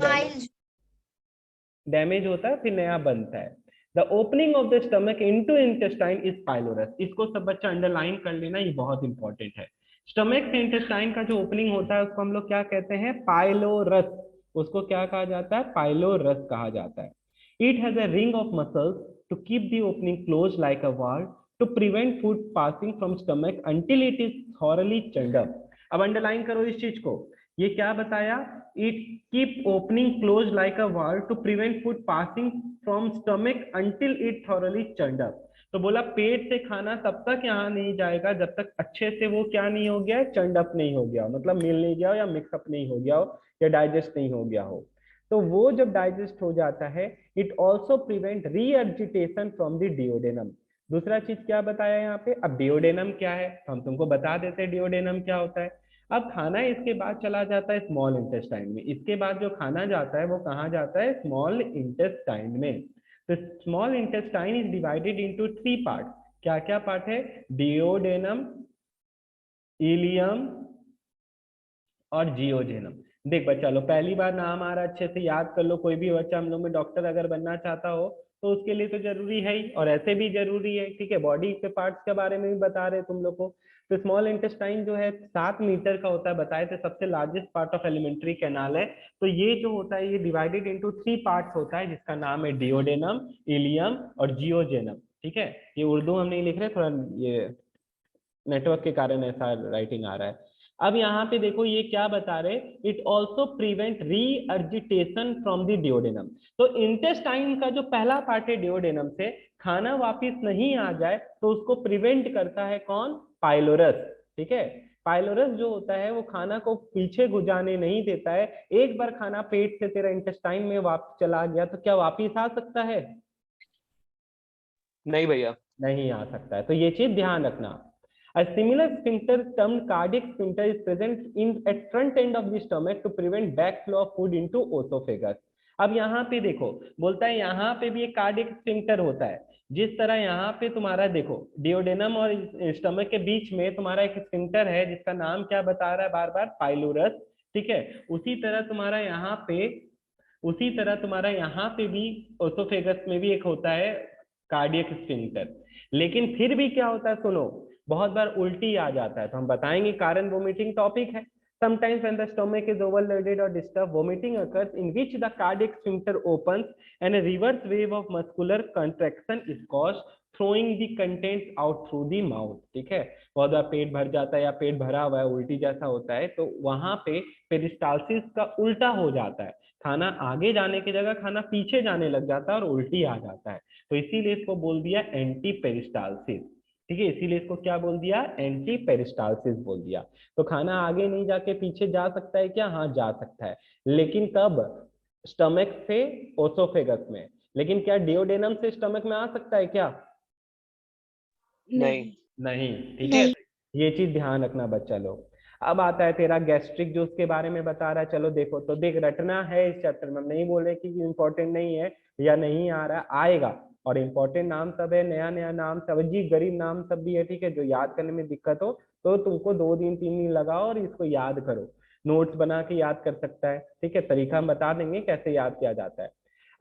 डैमेज होता है फिर नया बनता है। The opening of the stomach into intestine is pylorus. इसको सब बच्चा अंडरलाइन कर लेना, ये बहुत इंपॉर्टेंट है। स्टमक से इंटेस्टाइन का जो ओपनिंग होता है उसको हम लोग क्या कहते हैं, पाइलोरस। उसको क्या कहा जाता है, पाइलोरस कहा जाता है। It has a ring of muscles to keep the opening close like a valve to prevent food passing from stomach until it is thoroughly churned up. अब अंडरलाइन करो इस चीज को, ये क्या बताया, it keep opening close like a valve to prevent food passing from stomach until it thoroughly churned up. तो बोला पेट से खाना तब तक यहाँ नहीं जाएगा जब तक अच्छे से वो क्या नहीं हो गया, चर्न्ड अप नहीं हो गया, मतलब मिल नहीं गया हो या मिक्सअप नहीं हो गया हो या डाइजेस्ट नहीं हो गया हो। तो वो जब डाइजेस्ट हो जाता है, it also prevent regurgitation from the duodenum. दूसरा चीज क्या बताया यहाँ पे, अब डिओडेनम क्या है हम तुमको बता देते हैं डिओडेनम क्या होता है। अब खाना इसके बाद चला जाता है स्मॉल इंटेस्टाइन में। इसके बाद जो खाना जाता है वो कहाँ जाता है, स्मॉल इंटेस्टाइन में। तो small intestine is divided into 3 part. क्या क्या पार्ट है, डिओडेनम, इलियम और जियोजेनम। देख बच्चा लो, पहली बार नाम आ रहा है, अच्छे से याद कर लो। कोई भी बच्चा हम लोग में डॉक्टर अगर बनना चाहता हो तो उसके लिए तो जरूरी है ही, और ऐसे भी जरूरी है, ठीक है। बॉडी के पार्ट्स के बारे में भी बता रहे तुम लोग को। तो स्मॉल इंटेस्टाइन जो है 7 मीटर का होता है, बताए थे सबसे largest part of alimentary canal है। तो ये जो होता है ये डिवाइडेड इनटू 3 पार्ट्स होता है, जिसका नाम है डिओडेनम, इलियम और जियोजेनम, ठीक है। ये उर्दू हम नहीं लिख रहे, थोड़ा ये नेटवर्क के कारण ऐसा राइटिंग आ रहा है। अब यहाँ पे देखो ये क्या बता रहे, it also prevent regurgitation from the duodenum. तो इंटेस्टाइन का जो पहला पार्ट है डिओडेनम से खाना वापिस नहीं आ जाए तो उसको प्रिवेंट करता है कौन, पाइलोरस, ठीक है। पाइलोरस जो होता है वो खाना को पीछे गुजारने नहीं देता है। एक बार खाना पेट से तेरा इंटेस्टाइन में वापस चला गया तो क्या वापिस आ सकता है, नहीं भैया, नहीं आ सकता है। तो ये चीज ध्यान रखना। A similar sphincter termed cardiac sphincter is present at front end of the stomach to prevent backflow of food into esophagus। अब यहाँ पे देखो बोलता है यहाँ पे भी एक कार्डियक स्फिंक्टर होता है। जिस तरह यहाँ पे तुम्हारा देखो डिओडेनम और स्टमक के बीच में तुम्हारा एक स्फिंक्टर है जिसका नाम क्या बता रहा है बार बार, पाइलोरस, ठीक है। उसी तरह तुम्हारा यहाँ पे भी ओसोफेगस में भी एक होता है कार्डियक स्फिंक्टर। लेकिन फिर भी क्या होता है सुनो, बहुत बार उल्टी आ जाता है। तो हम बताएंगे कारण, वोमिटिंग टॉपिक है। Sometimes when the stomach is overloaded or disturbed, vomiting occurs in which the cardiac sphincter opens and a reverse wave of muscular contraction is caused throwing the contents out through the mouth, ठीक है। बहुत बार पेट भर जाता है या पेट भरा हुआ है, उल्टी जैसा होता है, तो वहां पे पेरिस्टालसिस का उल्टा हो जाता है, खाना आगे जाने की जगह खाना पीछे जाने लग जाता है और उल्टी आ जाता है, तो इसीलिए इसको बोल दिया एंटी पेरिस्टालसिस, ठीक है। इसीलिए इसको क्या बोल दिया, एंटी पेरिस्टालसिस बोल दिया। तो खाना आगे नहीं जाके पीछे जा सकता है क्या, हाँ जा सकता है, लेकिन कब, स्टमक से ओसोफेगस में। लेकिन क्या डिओडेनम से स्टमक में आ सकता है क्या, नहीं। नहीं, ठीक है। नहीं। ये चीज ध्यान रखना बच्चा लोग। अब आता है तेरा गैस्ट्रिक जूस के बारे में बता रहा है, चलो देखो, तो देख रटना है इस चैप्टर में, हम नहीं बोल रहे कि इंपॉर्टेंट नहीं है या नहीं आ रहा, आएगा, और इम्पोर्टेंट नाम सब है, नया नया नाम सब, अजीब गरीब नाम सब भी है, ठीक है। जो याद करने में दिक्कत हो तो तुमको 2 दिन 3 दिन लगाओ और इसको याद करो, नोट्स बना के याद कर सकता है, ठीक है। तरीका हम बता देंगे कैसे याद किया जाता है।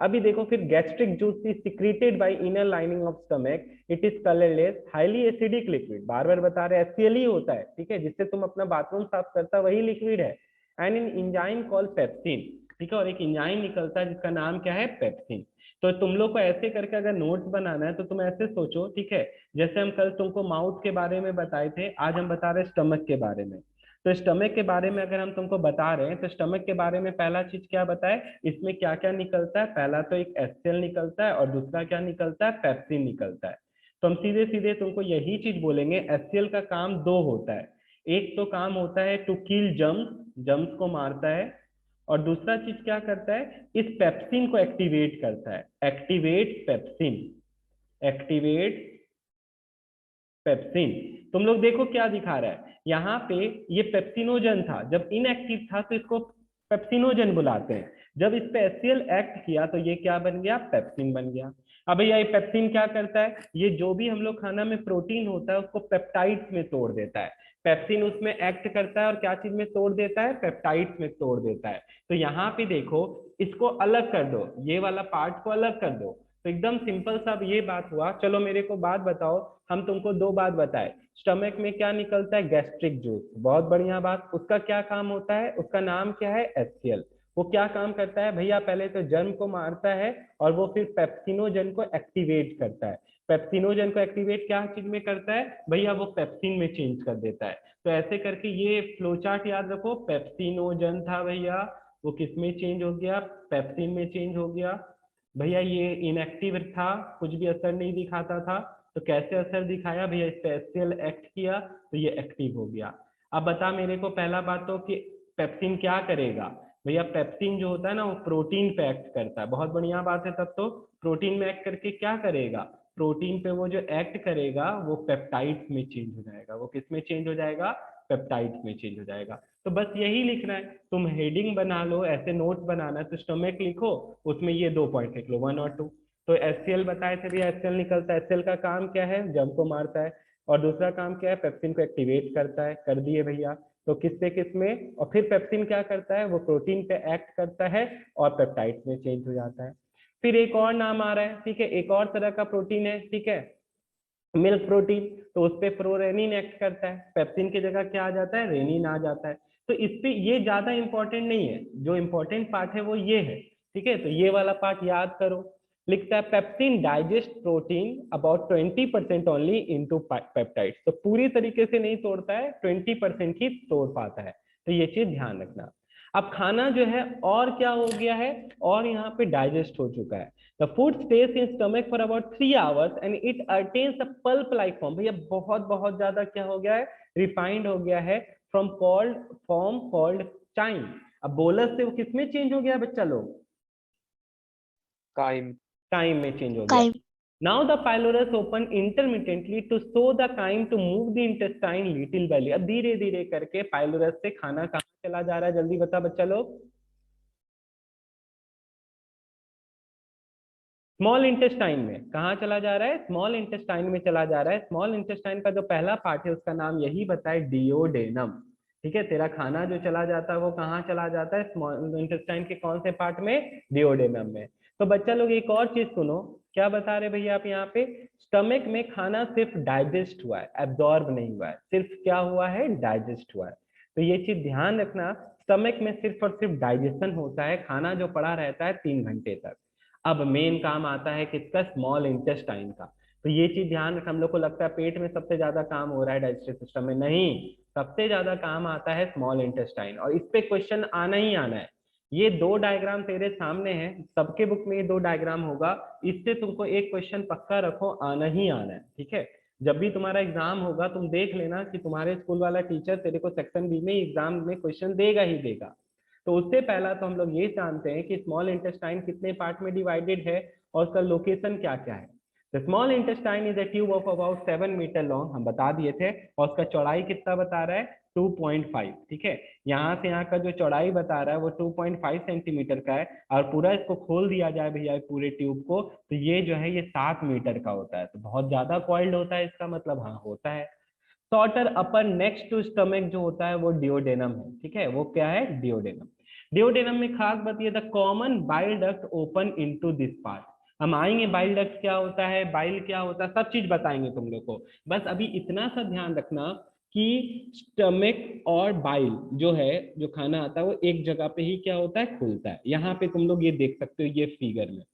अभी देखो फिर, gastric juice is secreted by inner lining of stomach, it is colourless highly acidic liquid, बार बार बता रहे HCl ही होता है, ठीक है, जिससे तुम अपना बाथरूम साफ करता वही लिक्विड है, and in enzyme called pepsin, ठीक है, और एक इंजाइम निकलता है जिसका नाम क्या है, पेप्सिन। तो तुम लोग को ऐसे करके अगर नोट्स बनाना है तो तुम ऐसे सोचो, ठीक है, जैसे हम कल तुमको माउथ के बारे में बताए थे, आज हम बता रहे हैं स्टमक के बारे में। तो स्टमक के बारे में अगर हम तुमको बता रहे हैं, तो स्टमक के बारे में पहला चीज क्या बताए, इसमें क्या क्या निकलता है, पहला तो एक HCl निकलता है और दूसरा क्या निकलता है, पेप्सिन निकलता है। तो हम सीधे सीधे तुमको यही चीज बोलेंगे, HCl का काम 2 होता है, एक तो काम होता है टू किल जर्म्स, जर्म्स को मारता है, और दूसरा चीज क्या करता है, इस पेप्सिन को एक्टिवेट करता है, एक्टिवेट पेप्सिन, एक्टिवेट पेप्सिन। तुम लोग देखो क्या दिखा रहा है यहाँ पे, ये पेप्सिनोजन था, जब इनएक्टिव था तो इसको पेप्सिनोजन बुलाते हैं, जब इस पे HCl एक्ट किया तो ये क्या बन गया, पेप्सिन बन गया। अब भैया ये पेप्सिन क्या करता है, ये जो भी हम लोग खाना में प्रोटीन होता है उसको पेप्टाइड्स में तोड़ देता है, पेप्सिन उसमें एक्ट करता है और क्या चीज में तोड़ देता है, पेप्टाइड्स में तोड़ देता है। तो यहाँ पे देखो, इसको अलग कर दो, ये वाला पार्ट को अलग कर दो, तो एकदम सिंपल सा ये बात हुआ। चलो मेरे को बात बताओ, हम तुमको 2 बात बताए, स्टमक में क्या निकलता है, गैस्ट्रिक जूस, बहुत बढ़िया बात, उसका क्या काम होता है, उसका नाम क्या है, HCl। वो क्या काम करता है भैया, पहले तो जर्म को मारता है और वो फिर पेप्सिनोजन को एक्टिवेट करता है, पेप्सिनोजन को एक्टिवेट क्या चीज में करता है भैया, वो पेप्सिन में चेंज कर देता है। तो ऐसे करके ये फ्लोचार्ट याद रखो, पेप्सिनोजन था भैया, वो किस में चेंज हो गया, पेप्सिन में चेंज हो गया भैया। ये इनएक्टिव था, कुछ भी असर नहीं दिखाता था, तो कैसे असर दिखाया भैया, इस पे HCl एक्ट किया तो ये एक्टिव हो गया। अब बता मेरे को पहला बात तो कि पेप्सिन क्या करेगा भैया, पेप्सिन जो होता है ना वो प्रोटीन पे एक्ट करता है, बहुत बढ़िया बात है। तब तो प्रोटीन में एक्ट करके क्या करेगा, प्रोटीन पे वो जो एक्ट करेगा वो पेप्टाइड्स में चेंज हो जाएगा, वो किस में चेंज हो जाएगा, पेप्टाइड्स में चेंज हो जाएगा। तो बस यही लिखना है, तुम हेडिंग बना लो, ऐसे नोट्स बनाना है तो स्टमक लिखो, उसमें ये 2 पॉइंट लिख लो, 1 और 2। तो HCl बताए थे भैया, HCl निकलता है, HCl का काम क्या है, जर्म को मारता है, और दूसरा काम क्या है, पेप्सिन को एक्टिवेट करता है, कर दिए भैया। तो किससे किसमें, और फिर पेप्सिन क्या करता है, वो प्रोटीन पे एक्ट करता है और पेप्टाइड्स में चेंज हो जाता है। फिर एक और नाम आ रहा है, ठीक है, एक और तरह का प्रोटीन है, ठीक है, मिल्क प्रोटीन, तो उस पे प्रोरेनिन एक्ट करता है, पेप्सिन की जगह क्या आ जाता है, रेनिन आ जाता है। तो इस पे ये ज्यादा इंपॉर्टेंट नहीं है, जो इंपॉर्टेंट पार्ट है वो ये है, ठीक है। तो ये वाला पार्ट याद करो, लिखता है pepsin digest protein about 20% only into peptides, तो पूरी तरीके से नहीं तोड़ता है, 20% ही तोड़ पाता है, तो ये चीज ध्यान रखना। अब खाना जो है और क्या हो गया है, और यहाँ पे डाइजेस्ट हो चुका है। The food stays in stomach for about 3 hours and it attains a pulp-like form। भैया बहुत बहुत ज्यादा क्या हो गया है, रिफाइंड हो गया है, from called form called chyme। अब बोलस से वो किस में चेंज हो गया बच्चा लोग, काइम। chyme में चेंज हो गया। Crime. Now the pylorus open intermittently to show the chyme to move the intestine little by little। अब धीरे धीरे करके पाइलोरस से खाना कहाँ चला जा रहा है, जल्दी बता बच्चा लोग, स्मॉल इंटेस्टाइन में। कहाँ चला जा रहा है, स्मॉल इंटेस्टाइन में चला जा रहा है। स्मॉल इंटेस्टाइन का जो पहला पार्ट है उसका नाम यही बताए, डिओडेनम, ठीक है। तेरा खाना जो चला जाता है वो कहाँ चला जाता है, स्मॉल इंटेस्टाइन के कौन से पार्ट में, डिओडेनम में। तो बच्चा लोग एक और चीज सुनो, क्या बता रहे भैया आप यहाँ पे, स्टमक में खाना सिर्फ डाइजेस्ट हुआ है, एब्जॉर्ब नहीं हुआ है, सिर्फ क्या हुआ है, डाइजेस्ट हुआ है। तो ये चीज ध्यान रखना, स्टमक में सिर्फ और सिर्फ डाइजेशन होता है, खाना जो पड़ा रहता है 3 घंटे तक। अब मेन काम आता है किसका, स्मॉल इंटेस्टाइन का। तो ये चीज ध्यान रख, हम लोग को लगता है पेट में सबसे ज्यादा काम हो रहा है डाइजेस्टिव सिस्टम में, नहीं, सबसे ज्यादा काम आता है स्मॉल इंटेस्टाइन, और इस पे क्वेश्चन आना ही आना है। ये दो डायग्राम तेरे सामने हैं, सबके बुक में ये दो डायग्राम होगा, इससे तुमको एक क्वेश्चन पक्का रखो, आना ही आना है, ठीक है। जब भी तुम्हारा एग्जाम होगा तुम देख लेना कि तुम्हारे स्कूल वाला टीचर तेरे को सेक्शन बी में एग्जाम में क्वेश्चन देगा ही देगा। तो उससे पहला तो हम लोग ये जानते हैं कि स्मॉल इंटेस्टाइन कितने पार्ट में डिवाइडेड है और उसका लोकेशन क्या क्या है। The small intestine is a tube of about 7 metre long, हम बता दिए थे, और उसका चौड़ाई कितना बता रहा है 2.5, ठीक है। यहाँ से यहाँ का जो चौड़ाई बता रहा है वो 2.5 सेंटीमीटर का है, और पूरा इसको खोल दिया जाए भैया पूरे ट्यूब को, तो ये जो है ये 7 मीटर का होता है, तो बहुत ज्यादा कॉइल्ड होता है, इसका मतलब हाँ होता है। Shorter upper next to stomach जो होता है वो डिओडेनम है, ठीक है, वो क्या है डिओडेनम। डिओडेनम में खास बात ये, the common bile duct open into this part. हम आएंगे बाइल डक्ट क्या होता है, बाइल क्या होता है, सब चीज बताएंगे तुम लोग को, बस अभी इतना सा ध्यान रखना कि स्टमक और बाइल जो है, जो खाना आता है वो एक जगह पे ही क्या होता है खुलता है। यहाँ पे तुम लोग ये देख सकते हो ये फिगर में,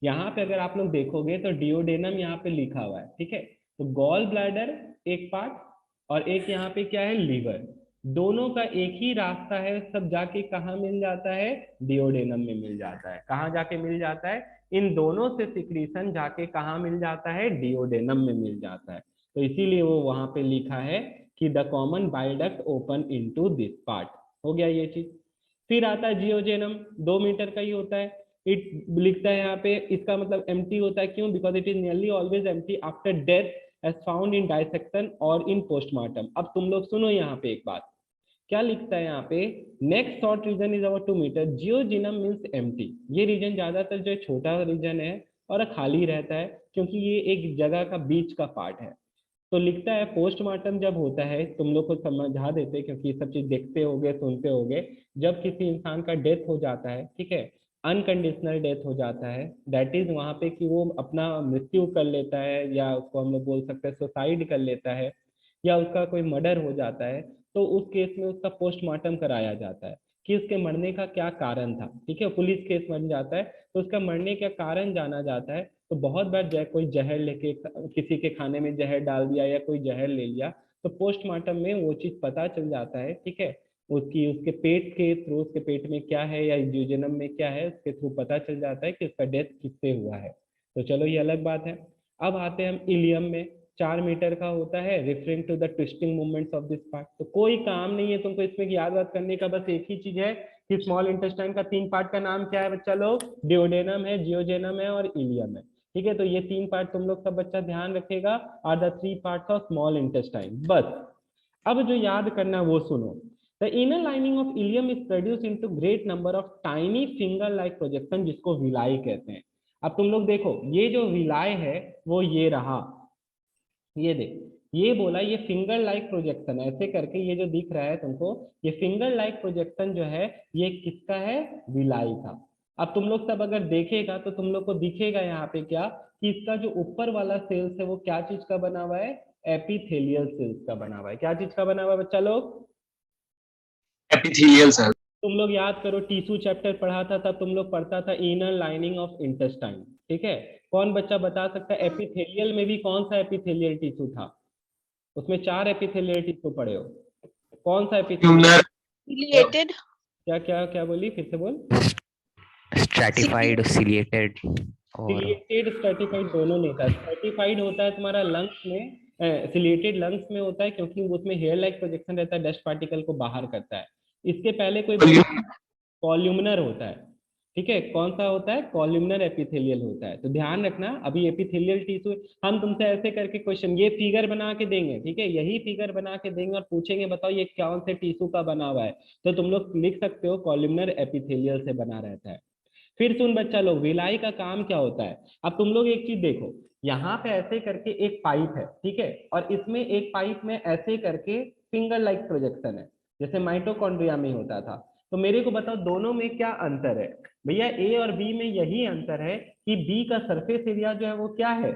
यहाँ पे अगर आप लोग देखोगे तो डिओडेनम यहाँ पे लिखा हुआ है, ठीक है। तो गॉल ब्लैडर एक पार्ट और एक यहाँ पे क्या है लीवर, दोनों का एक ही रास्ता है, सब जाके कहाँ मिल जाता है डिओडेनम में मिल जाता है। कहाँ जाके मिल जाता है, इन दोनों से सिक्रीशन जाके कहाँ मिल जाता है डिओडेनम में मिल जाता है। तो इसीलिए वो वहां पे लिखा है कि the common bile duct open into this part. हो गया ये चीज। फिर आता है जियोजेनम, 2 मीटर का ही होता है। इट लिखता है यहाँ पे, इसका मतलब एम्प्टी होता है, क्यों, because it is nearly always empty after death as found in dissection और इन पोस्टमार्टम। अब तुम लोग सुनो यहाँ पे एक बात, क्या लिखता है यहाँ पे, next short region is about 2 metre, jejunum means empty. ये रीजन ज्यादातर जो छोटा रीजन है और खाली रहता है, क्योंकि ये एक जगह का बीच का पार्ट है। तो लिखता है पोस्टमार्टम जब होता है, तुम लोग को समझा देते क्योंकि ये सब चीज देखते होगे सुनते होगे, जब किसी इंसान का डेथ हो जाता है, ठीक है, अनकंडीशनल डेथ हो जाता है, दैट इज वहां पे कि वो अपना मृत्यु कर लेता है, या उसको हम लोग बोल सकते हैं सुसाइड कर लेता है, या उसका कोई मर्डर हो जाता है, तो उस केस में उसका पोस्टमार्टम कराया जाता है कि उसके मरने का क्या कारण था, ठीक है। पुलिस केस बन जाता है तो उसका मरने का कारण जाना जाता है। तो बहुत बार कोई जहर लेके किसी के खाने में जहर डाल दिया या कोई जहर ले लिया, तो पोस्टमार्टम में वो चीज पता चल जाता है, ठीक है, उसकी उसके पेट के थ्रू, उसके पेट में क्या है या जियोजेनम में क्या है, उसके थ्रू पता चल जाता है कि उसका डेथ किससे हुआ है। तो चलो ये अलग बात है। अब आते हैं हम इलियम में, 4 मीटर का होता है, referring to the twisting movements of this part. तो कोई काम नहीं है तुमको इसमें याद करने का, बस एक ही चीज है कि स्मॉल इंटेस्टाइन का 3 पार्ट का नाम क्या है बच्चा लोग, डिओडेनम है, जियोजेनम है और इलियम है, ठीक है। तो ये 3 पार्ट तुम लोग सब बच्चा ध्यान रखेगा, are the 3 parts of small intestine, बस। अब जो याद करना वो सुनो, the inner lining of ileum is produce into great number of tiny finger like projection, जिसको विलाई कहते हैं। अब तुम लोग देखो ये जो विलाई है वो ये रहा, ये देख, ये बोला ये फिंगर लाइक प्रोजेक्शन, ऐसे करके ये जो दिख रहा है तुमको, ये फिंगर लाइक प्रोजेक्शन जो है ये किसका है, विलाई का। अब तुम लोग सब अगर देखेगा तो तुम लोग को दिखेगा यहाँ पे क्या, कि इसका जो ऊपर वाला सेल्स है वो क्या चीज का बना हुआ है, एपिथेलियल सेल्स का बना हुआ है। क्या चीज का बना हुआ है बच्चा लोग, एपिथेलियल सेल। तुम लोग याद करो टिश्यू चैप्टर पढ़ा था तब तुम लोग पढ़ता था इनर लाइनिंग ऑफ इंटेस्टाइन, ठीक है। कौन बच्चा बता सकता है एपिथेलियल में भी कौन सा एपिथेलियल टिश्यू था, उसमें 4 एपिथेलियल टिश्यू पढ़े हो, कौन सा एपिथेलियल, Ciliated. क्या क्या क्या बोली, फिर से बोल। स्ट्रैटिफाइड, सिलिएटेड और सिलिएटेड स्ट्रैटिफाइड दोनों नहीं था, स्ट्रैटिफाइड होता है तुम्हारा लंग्स में, सिलिएटेड लंग्स में होता है क्योंकि उसमें हेयर लाइक प्रोजेक्शन रहता है, डस्ट पार्टिकल को बाहर करता है। इसके पहले कोई कॉल्यूमिनर होता है, ठीक है, कौन सा होता है, कॉल्यूमिनर एपिथेलियल होता है। तो ध्यान रखना, अभी एपिथेलियल टिश्यू हम तुमसे ऐसे करके क्वेश्चन ये फिगर बना के देंगे, ठीक है, यही फिगर बना के देंगे और पूछेंगे बताओ ये कौन से टिश्यू का बना हुआ है, तो तुम लोग लिख सकते हो कॉल्यूमिनर एपिथेलियल से बना रहता है। फिर सुन बच्चा लोग, विलाई का काम क्या होता है। अब तुम लोग एक चीज देखो, यहाँ पे ऐसे करके एक पाइप है, ठीक है, और इसमें एक पाइप में ऐसे करके फिंगर लाइक प्रोजेक्शन है, जैसे माइटोकॉन्ड्रिया में होता था। तो मेरे को बताओ दोनों में क्या अंतर है। भैया ए और बी में यही अंतर है कि बी का सरफेस एरिया जो है वो क्या है,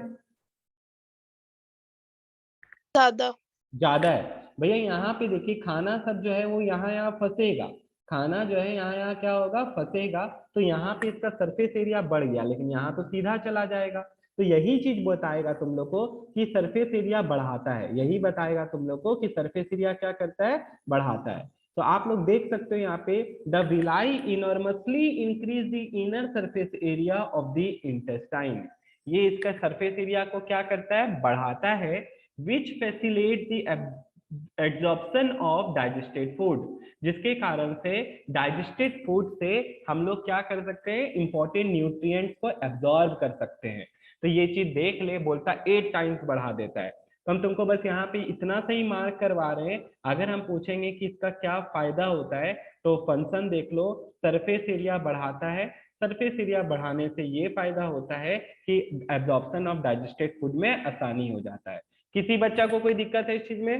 ज्यादा। ज्यादा है। भैया यहाँ पे देखिए खाना सब जो है वो यहाँ फंसेगा, खाना जो है यहाँ क्या होगा, फंसेगा, तो यहाँ पे इसका सरफेस एरिया बढ़ गया, लेकिन यहाँ तो सीधा चला जाएगा। तो यही चीज बताएगा तुम लोग को कि सरफेस एरिया बढ़ाता है, यही बताएगा तुम लोग को कि सरफेस एरिया क्या करता है, बढ़ाता है। तो आप लोग देख सकते हो यहाँ पे the villi enormously increase the inner surface area of the intestine, ये इसका सरफेस एरिया को क्या करता है, बढ़ाता है, which facilitate the absorption of digested food, जिसके कारण से डाइजेस्टेड फूड से हम लोग क्या कर सकते हैं, इंपॉर्टेंट न्यूट्रिएंट्स को एब्जॉर्ब कर सकते हैं। तो ये चीज देख ले, बोलता 8 टाइम्स बढ़ा देता है। तो हम तुमको बस यहाँ पे इतना सही मार्क करवा रहे हैं। अगर हम पूछेंगे कि इसका क्या फायदा होता है, तो फंक्शन देख लो, सरफेस एरिया बढ़ाता है, सरफेस एरिया बढ़ाने से ये फायदा होता है कि एब्जॉर्प्शन ऑफ डाइजेस्टेड फूड में आसानी हो जाता है। किसी बच्चा को कोई दिक्कत है इस चीज में?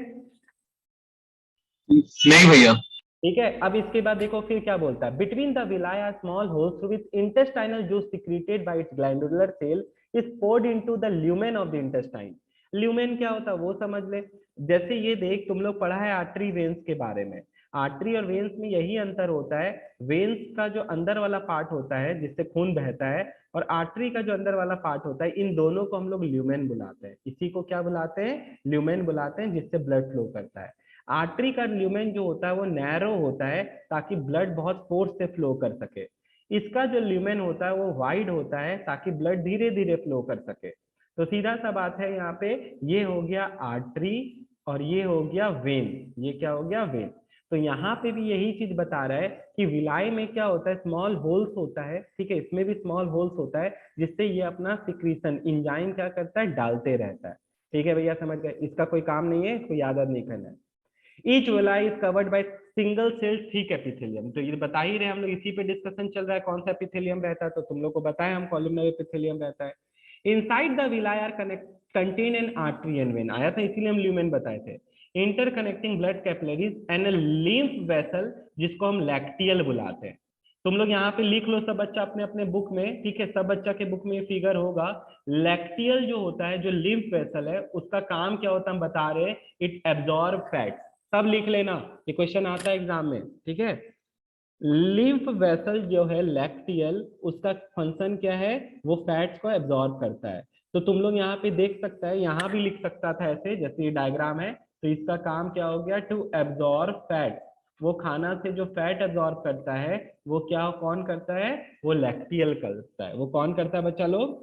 नहीं भैया। ठीक है, अब इसके बाद देखो फिर क्या बोलता है, between the villi are small holes through which intestinal juice secreted by its glandular cell is poured into the lumen of the intestine. Lumen क्या होता है वो समझ ले। जैसे ये देख, तुम लोग पढ़ा है आर्टरी वेन्स के बारे में, आर्टरी और वेन्स में यही अंतर होता है, वेन्स का जो अंदर वाला पार्ट होता है जिससे खून बहता है, और आर्टरी का जो अंदर वाला पार्ट होता है, इन दोनों को हम लोग ल्यूमेन बुलाते हैं। इसी को क्या बुलाते हैं, ल्यूमेन बुलाते हैं, जिससे ब्लड फ्लो करता है। आर्टरी का ल्यूमेन जो होता है वो नैरो होता है ताकि ब्लड बहुत फोर्स से फ्लो कर सके। इसका जो ल्यूमेन होता है वो वाइड होता है ताकि ब्लड धीरे धीरे फ्लो कर सके। तो सीधा सा बात है, यहाँ पे ये हो गया आर्टरी और ये हो गया वेन, ये क्या हो गया, वेन। तो यहाँ पे भी यही चीज बता रहा है कि विलाई में क्या होता है, स्मॉल होल्स होता है, ठीक है, इसमें भी स्मॉल होल्स होता है, जिससे ये अपना सिक्रीशन इंजाइम क्या करता है, डालते रहता है। ठीक है भैया, समझ गए, इसका कोई काम नहीं है, कोई याद नहीं करना है। Each villi is covered by single cell thick epithelium। तो ये बता ही रहे हम लोग, इसी पे डिस्कशन चल रहा है, कौन सा एपिथेलियम रहता है, तो तुम लोग को बताया हम कॉलमनर एपिथेलियम रहता है। Inside the villi are contain an artery and vein, आया था इसीलिए हम ल्यूमेन बताए थे। Interconnecting blood capillaries and lymph vessel, जिसको हम लैक्टियल बुलाते हैं। तुम लोग यहाँ पे लिख लो सब बच्चा अपने अपने बुक में, ठीक है, सब बच्चा के बुक में फिगर होगा। लैक्टियल जो होता है, जो लिम्फ वेसल है, उसका काम क्या होता है हम बता रहे हैं, इट एब्जॉर्ब फैट। सब लिख लेना, ये क्वेश्चन आता है एग्जाम में, ठीक है। लिम्फ वेसल जो है लैक्टियल, उसका फंक्शन क्या है, वो फैट्स को एब्जॉर्ब करता है। तो तुम लोग यहाँ पे देख सकता है, यहाँ भी लिख सकता था ऐसे, जैसे ये डायग्राम है, तो इसका काम क्या हो गया, टू एब्जॉर्ब फैट। वो खाना से जो फैट एब्जॉर्ब करता है, वो क्या कौन करता है, वो लैक्टियल करता है। वो कौन करता है बच्चा लोग,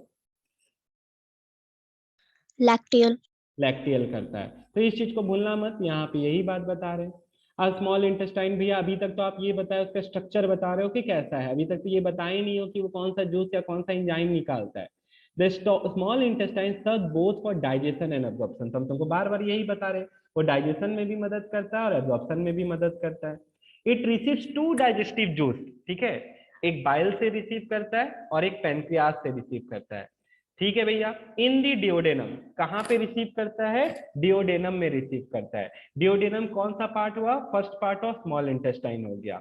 लैक्टियल। लैक्टियल करता है। तो इस चीज को भूलना मत, यहाँ पे यही बात बता रहे हैं। अब स्मॉल इंटेस्टाइन भैया, अभी तक तो आप ये बताए, उसका स्ट्रक्चर बता रहे हो कि कैसा है, अभी तक तो ये बताए नहीं हो कि वो कौन सा जूस या कौन सा एंजाइम निकालता है। The small intestine serve both for digestion and absorption. तो हम तुमको बार बार यही बता रहे हैं, वो डाइजेशन में भी मदद करता है और एब्जॉर्प्शन में भी मदद करता है। इट रिसीव्स 2 डाइजेस्टिव जूस, ठीक है, एक बाइल से रिसीव करता है और एक पैनक्रियाज से रिसीव करता है। ठीक है भैया, इन दी डिओडेनम, कहां पे रिसीव करता है, डिओडेनम में रिसीव करता है। डिओडेनम कौन सा पार्ट हुआ, first part of small intestine हो गया।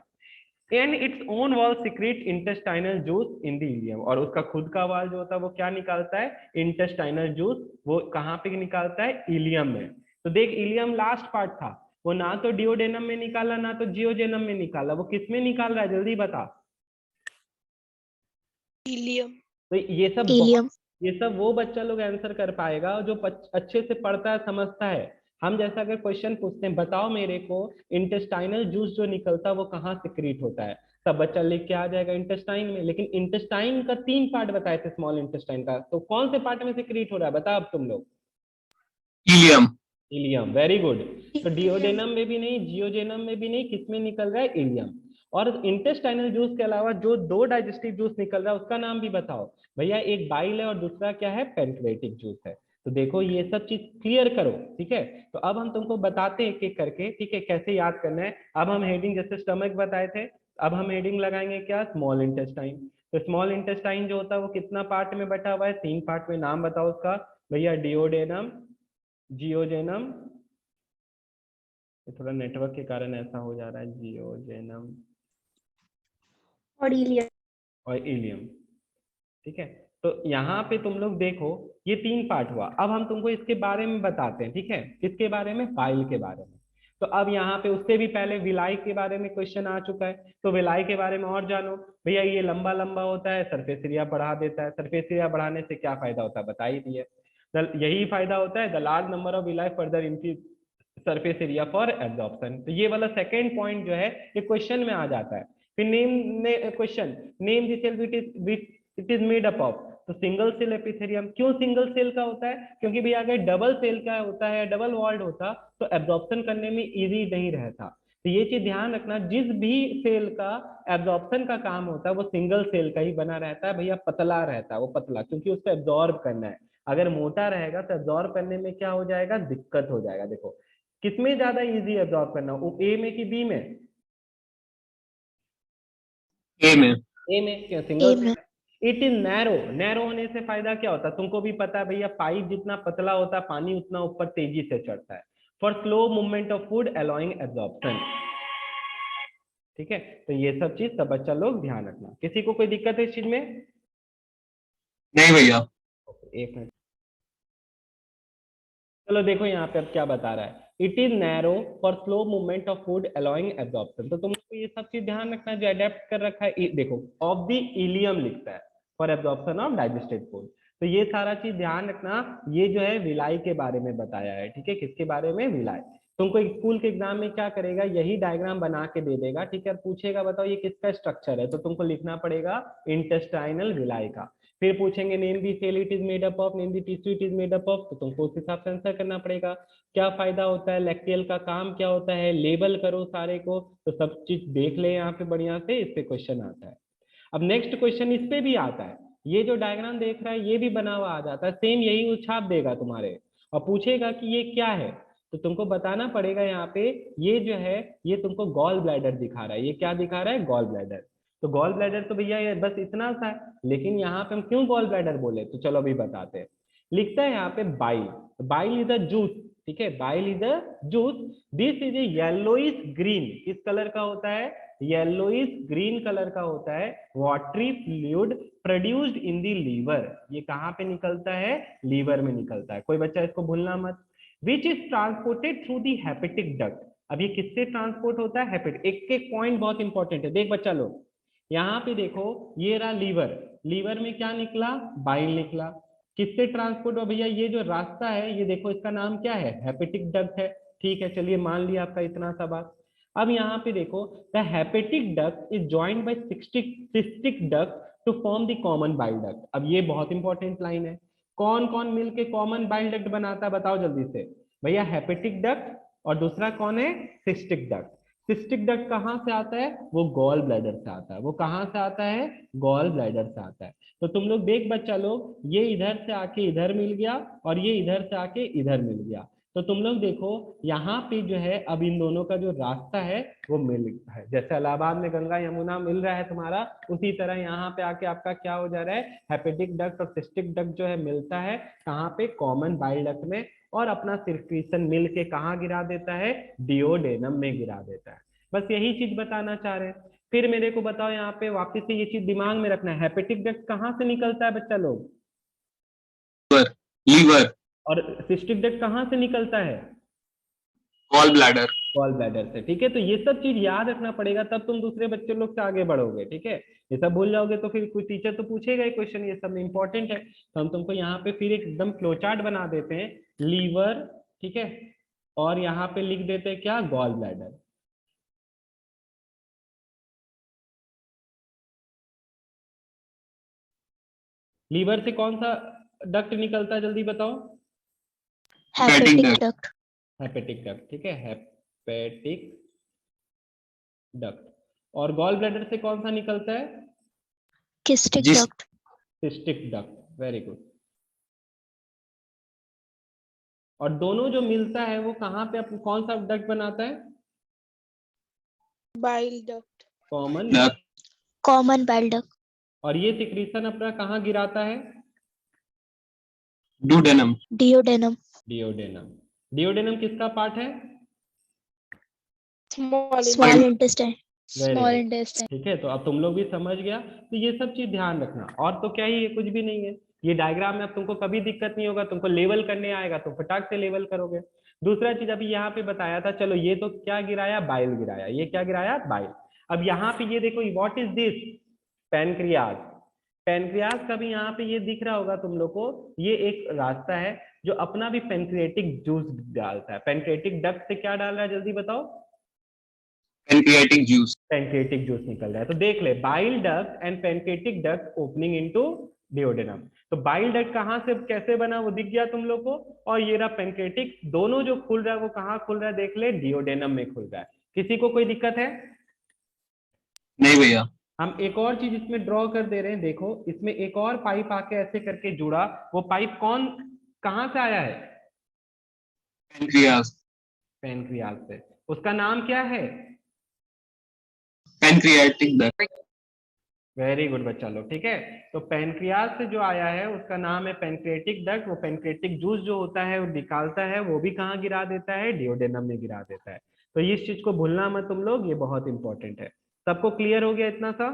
And its own wall secrete intestinal juice in the ileum, और उसका खुद का वाल जो होता है वो क्या निकालता है, इंटेस्टाइनल जूस। वो कहाँ पे निकालता है, इलियम में। तो देख, इलियम लास्ट पार्ट था, वो ना तो डिओडेनम में निकाला ना तो जियोजेनम में निकाला, वो किस में निकाल रहा है, जल्दी बता। इलियम। तो ये सब इलियम। ये सब वो बच्चा लोग आंसर कर पाएगा जो अच्छे से पढ़ता है, समझता है। हम जैसा अगर क्वेश्चन पूछते हैं, बताओ मेरे को इंटेस्टाइनल जूस जो निकलता है वो कहाँ सिक्रीट होता है, सब बच्चा लिख के आ जाएगा इंटेस्टाइन में। लेकिन इंटेस्टाइन का 3 पार्ट बताए थे स्मॉल इंटेस्टाइन का, तो कौन से पार्ट में सिक्रीट हो रहा है बताओ अब तुम लोग। इलियम। Ileum, very good. तो डिओडेनम में भी नहीं, जियोजेनम में भी नहीं, किसमें निकल रहा है, इलियम। और इंटेस्टाइनल जूस के अलावा जो 2 डाइजेस्टिव जूस निकल रहा है उसका नाम भी बताओ भैया। एक बाइल है और दूसरा क्या है, पेनक्रेटिक जूस है। तो देखो ये सब चीज क्लियर करो, ठीक है। तो अब हम तुमको बताते हैं एक एक करके, ठीक है, कैसे याद करना है। अब हम हेडिंग जैसे स्टमक बताए थे, अब हम हेडिंग लगाएंगे क्या, स्मॉल इंटेस्टाइन। तो स्मॉल इंटेस्टाइन जो होता है वो कितना पार्ट में बटा हुआ है, 3 पार्ट में। नाम बताओ उसका भैया, डिओडेनम, जियोजेनम, थोड़ा नेटवर्क के कारण ऐसा हो जा रहा है, जियोजेनम और इलियम। और इलियम, ठीक है। तो यहाँ पे तुम लोग देखो, ये 3 पार्ट हुआ। अब हम तुमको इसके बारे में बताते हैं, ठीक है, किसके बारे में, बाइल के बारे में। तो अब यहाँ पे उससे भी पहले विलाई के बारे में क्वेश्चन आ चुका है, तो विलाई के बारे में और जानो भैया। ये लंबा लंबा होता है, सरफेस एरिया बढ़ा देता है। सरफेस एरिया बढ़ाने से क्या फायदा होता है बता ही दिए, यही फायदा होता है, the large number of villi further increase surface area for absorption. तो ये वाला सेकेंड पॉइंट जो है ये क्वेश्चन में आ जाता है। फिर name question, name the cell it is made up of. तो सिंगल सेल एपिथेलियम, क्यों सिंगल सेल का होता है? क्योंकि भैया अगर डबल सेल का होता है, डबल वॉल्ड होता तो एब्जॉर्प्शन करने में इजी नहीं रहता। तो ये चीज ध्यान रखना, जिस भी सेल का एब्जॉर्प्शन का काम होता है वो सिंगल सेल का ही बना रहता है भैया, पतला रहता है वो, पतला, क्योंकि उसको एब्जॉर्ब करना है। अगर मोटा रहेगा तो एब्जॉर्ब करने में क्या हो जाएगा, दिक्कत हो जाएगा। देखो किसमें ज्यादा इजी एब्जॉर्ब करना, वो ए में कि बी में? ए में। ए में, क्यों? Single. It is narrow, narrow होने से फायदा क्या होता है तुमको भी पता है भैया, पाइप जितना पतला होता है पानी उतना ऊपर तेजी से चढ़ता है। For slow movement of food allowing absorption. ठीक है, तो ये सब चीज सब बच्चा लोग ध्यान रखना। किसी को कोई दिक्कत है इस चीज में? नहीं भैया। एक मिनट, चलो देखो यहाँ पे अब क्या बता रहा है, it is narrow for slow movement of food allowing absorption. तो तुमको ये सब चीज ध्यान रखना जो अडेप्ट कर रखा है। देखो ऑफ द इलियम लिखता है for absorption of digested food. तो ये सारा चीज ध्यान रखना। ये जो है विलाई के बारे में बताया है, ठीक है, किसके बारे में? विलाई। तुमको स्कूल के एग्जाम में क्या करेगा, यही डायग्राम बना के दे देगा, ठीक है, पूछेगा बताओ ये किसका स्ट्रक्चर है, तो तुमको लिखना पड़ेगा इंटेस्टाइनल विलाई का। फिर पूछेंगे name the cell it is made up of, name the tissue it is made up of, तो तुमको उस हिसाब से आंसर करना पड़ेगा। क्या फायदा होता है, लैक्टियल का काम क्या होता है, लेबल करो सारे को। तो सब चीज देख ले यहाँ पे बढ़िया से, इस पे क्वेश्चन आता है। अब नेक्स्ट क्वेश्चन इस पे भी आता है, ये जो डायग्राम देख रहा है ये भी बना हुआ आ जाता है, सेम यही उछाप देगा तुम्हारे और पूछेगा कि ये क्या है, तो तुमको बताना पड़ेगा यहाँ पे। ये जो है ये तुमको गॉल ब्लैडर दिखा रहा है। ये क्या दिखा रहा है? Gall bladder. तो गॉल ब्लैडर तो भैया ये बस इतना सा है, लेकिन यहाँ पे हम क्यों गॉल ब्लैडर बोले, तो चलो अभी बताते हैं। लिखता है यहाँ पे bile, bile is a juice, ठीक है, bile is a juice. This is a yellowish green, किस कलर का होता है? येलोइश ग्रीन कलर का होता है। Watery fluid produced in the liver, ये कहाँ पे निकलता है? लीवर में निकलता है। कोई बच्चा इसको भूलना मत। Which is transported through the hepatic duct. अब ये किससे ट्रांसपोर्ट होता है? हेपेटिक। एक एक पॉइंट बहुत इंपॉर्टेंट है, देख बच्चा लोग, यहाँ पे देखो ये रहा लीवर, लीवर में क्या निकला? बाइल निकला। किससे ट्रांसपोर्ट हो भैया? ये जो रास्ता है ये देखो, इसका नाम क्या है? हेपेटिक डक्ट है। ठीक है, चलिए मान लिया आपका इतना सा बात। अब यहाँ पे देखो, the hepatic duct is joined by cystic duct to form the common bile duct. अब ये बहुत इंपॉर्टेंट लाइन है, कौन कौन मिलके कॉमन बाइल डक्ट बनाता है बताओ जल्दी से भैया? हेपेटिक डक्ट और दूसरा कौन है? Cystic duct. सिस्टिक डक्ट कहाँ से आता है? वो गॉल ब्लैडर से आता है। वो कहाँ से आता है? गॉल ब्लैडर से आता है। तो तुम लोग देख बच्चा लोग, ये इधर से आके इधर मिल गया और ये इधर से आके इधर मिल गया। तो तुम लोग देखो यहाँ पे जो है अब इन दोनों का जो रास्ता है वो मिल है, जैसे इलाहाबाद में गंगा यमुना मिल रहा है तुम्हारा, उसी तरह यहाँ पे आके आपका क्या हो जा रहा है? हेपेटिक डक्ट और सिस्टिक डक्ट जो है मिलता है कहाँ पे? कॉमन बाइल डक्ट में, और अपना सिक्रीशन मिल के कहाँ गिरा देता है? डिओडेनम में गिरा देता है। बस यही चीज बताना चाह रहे हैं। फिर मेरे को बताओ यहाँ पे वापस से ये चीज दिमाग में रखना है, हेपेटिक डक्ट कहाँ से निकलता है बच्चा लोग? लीवर। और सिस्टिक डक्ट कहाँ से निकलता है? Gall bladder. गॉल ब्लैडर से। ठीक है, तो ये सब चीज याद रखना पड़ेगा, तब तुम दूसरे बच्चे लोग से आगे बढ़ोगे। ठीक है, ये सब भूल जाओगे तो फिर कोई टीचर तो पूछेगा ही क्वेश्चन, ये सब इंपॉर्टेंट है। तो हम तुमको यहाँ पे फिर एकदम फ्लो चार्ट बना देते हैं, लीवर, ठीक है, और यहाँ पे लिख देते हैं क्या? Gall bladder. लीवर से कौन सा डक्ट निकलता है जल्दी बताओ? Hepatic duct. हेपेटिक डक्ट, ठीक है, हेपेटिक डक्ट। और गॉल ब्लैडर से कौन सा निकलता है? Cystic duct. Cystic duct, very good. और दोनों जो मिलता है वो कहाँ पे कौन सा डक्ट बनाता है? Bile duct. Common common bile duct. और ये सिक्रीशन अपना कहाँ गिराता है? डुडेनम। डिओडेनम। डिओडेनम। डिओडेनम किसका पार्ट है? Small intestine. Small intestine. ठीक है, तो अब तुम लोग भी समझ गया। तो ये सब चीज ध्यान रखना, और तो क्या ही है, कुछ भी नहीं है। ये डायग्राम में अब तुमको कभी दिक्कत नहीं होगा, तुमको लेवल करने आएगा तो फटाक से लेवल करोगे। दूसरा चीज अभी यहाँ पे बताया था, चलो ये तो क्या गिराया, बाइल गिराया, ये क्या गिराया, बाइल। अब यहाँ पे ये देखो, what is this, pancreas. Pancreas का भी यहाँ पे ये दिख रहा होगा तुम लोग को, ये एक रास्ता है जो अपना भी पेनक्रिएटिक जूस डालता है। पेनक्रिएटिक डक्ट से क्या डाल रहा है, जल्दी बताओ। Pancreatic juice. पेनक्रिएटिक जूस निकल रहा है। तो देख ले, bile duct and pancreatic duct opening into duodenum. तो बाइल डक्ट कहाँ से कैसे बना वो दिख गया तुम लोग को, और ये रहा पेनक्रिएटिक, दोनों जो खुल रहा है वो कहाँ खुल रहा है, देख ले, डिओडेनम में खुल रहा है। किसी को कोई दिक्कत है? नहीं भैया। हम एक और चीज इसमें ड्रॉ कर दे रहे हैं, देखो इसमें एक और पाइप आके ऐसे करके जुड़ा, वो पाइप कौन कहाँ से आया है, Pancreas. पैनक्रियाज से। उसका नाम क्या है? Pancreatic duct. वेरी गुड बच्चा लोग, ठीक है। तो पैनक्रियाज से जो आया है उसका नाम है पेनक्रिएटिक डक्ट। वो पेनक्रिएटिक जूस जो होता है वो निकालता है, वो भी कहाँ गिरा देता है, डिओडेनम में गिरा देता है। तो इस चीज को भूलना मत तुम लोग, ये बहुत इंपॉर्टेंट है। सबको क्लियर हो गया इतना सा?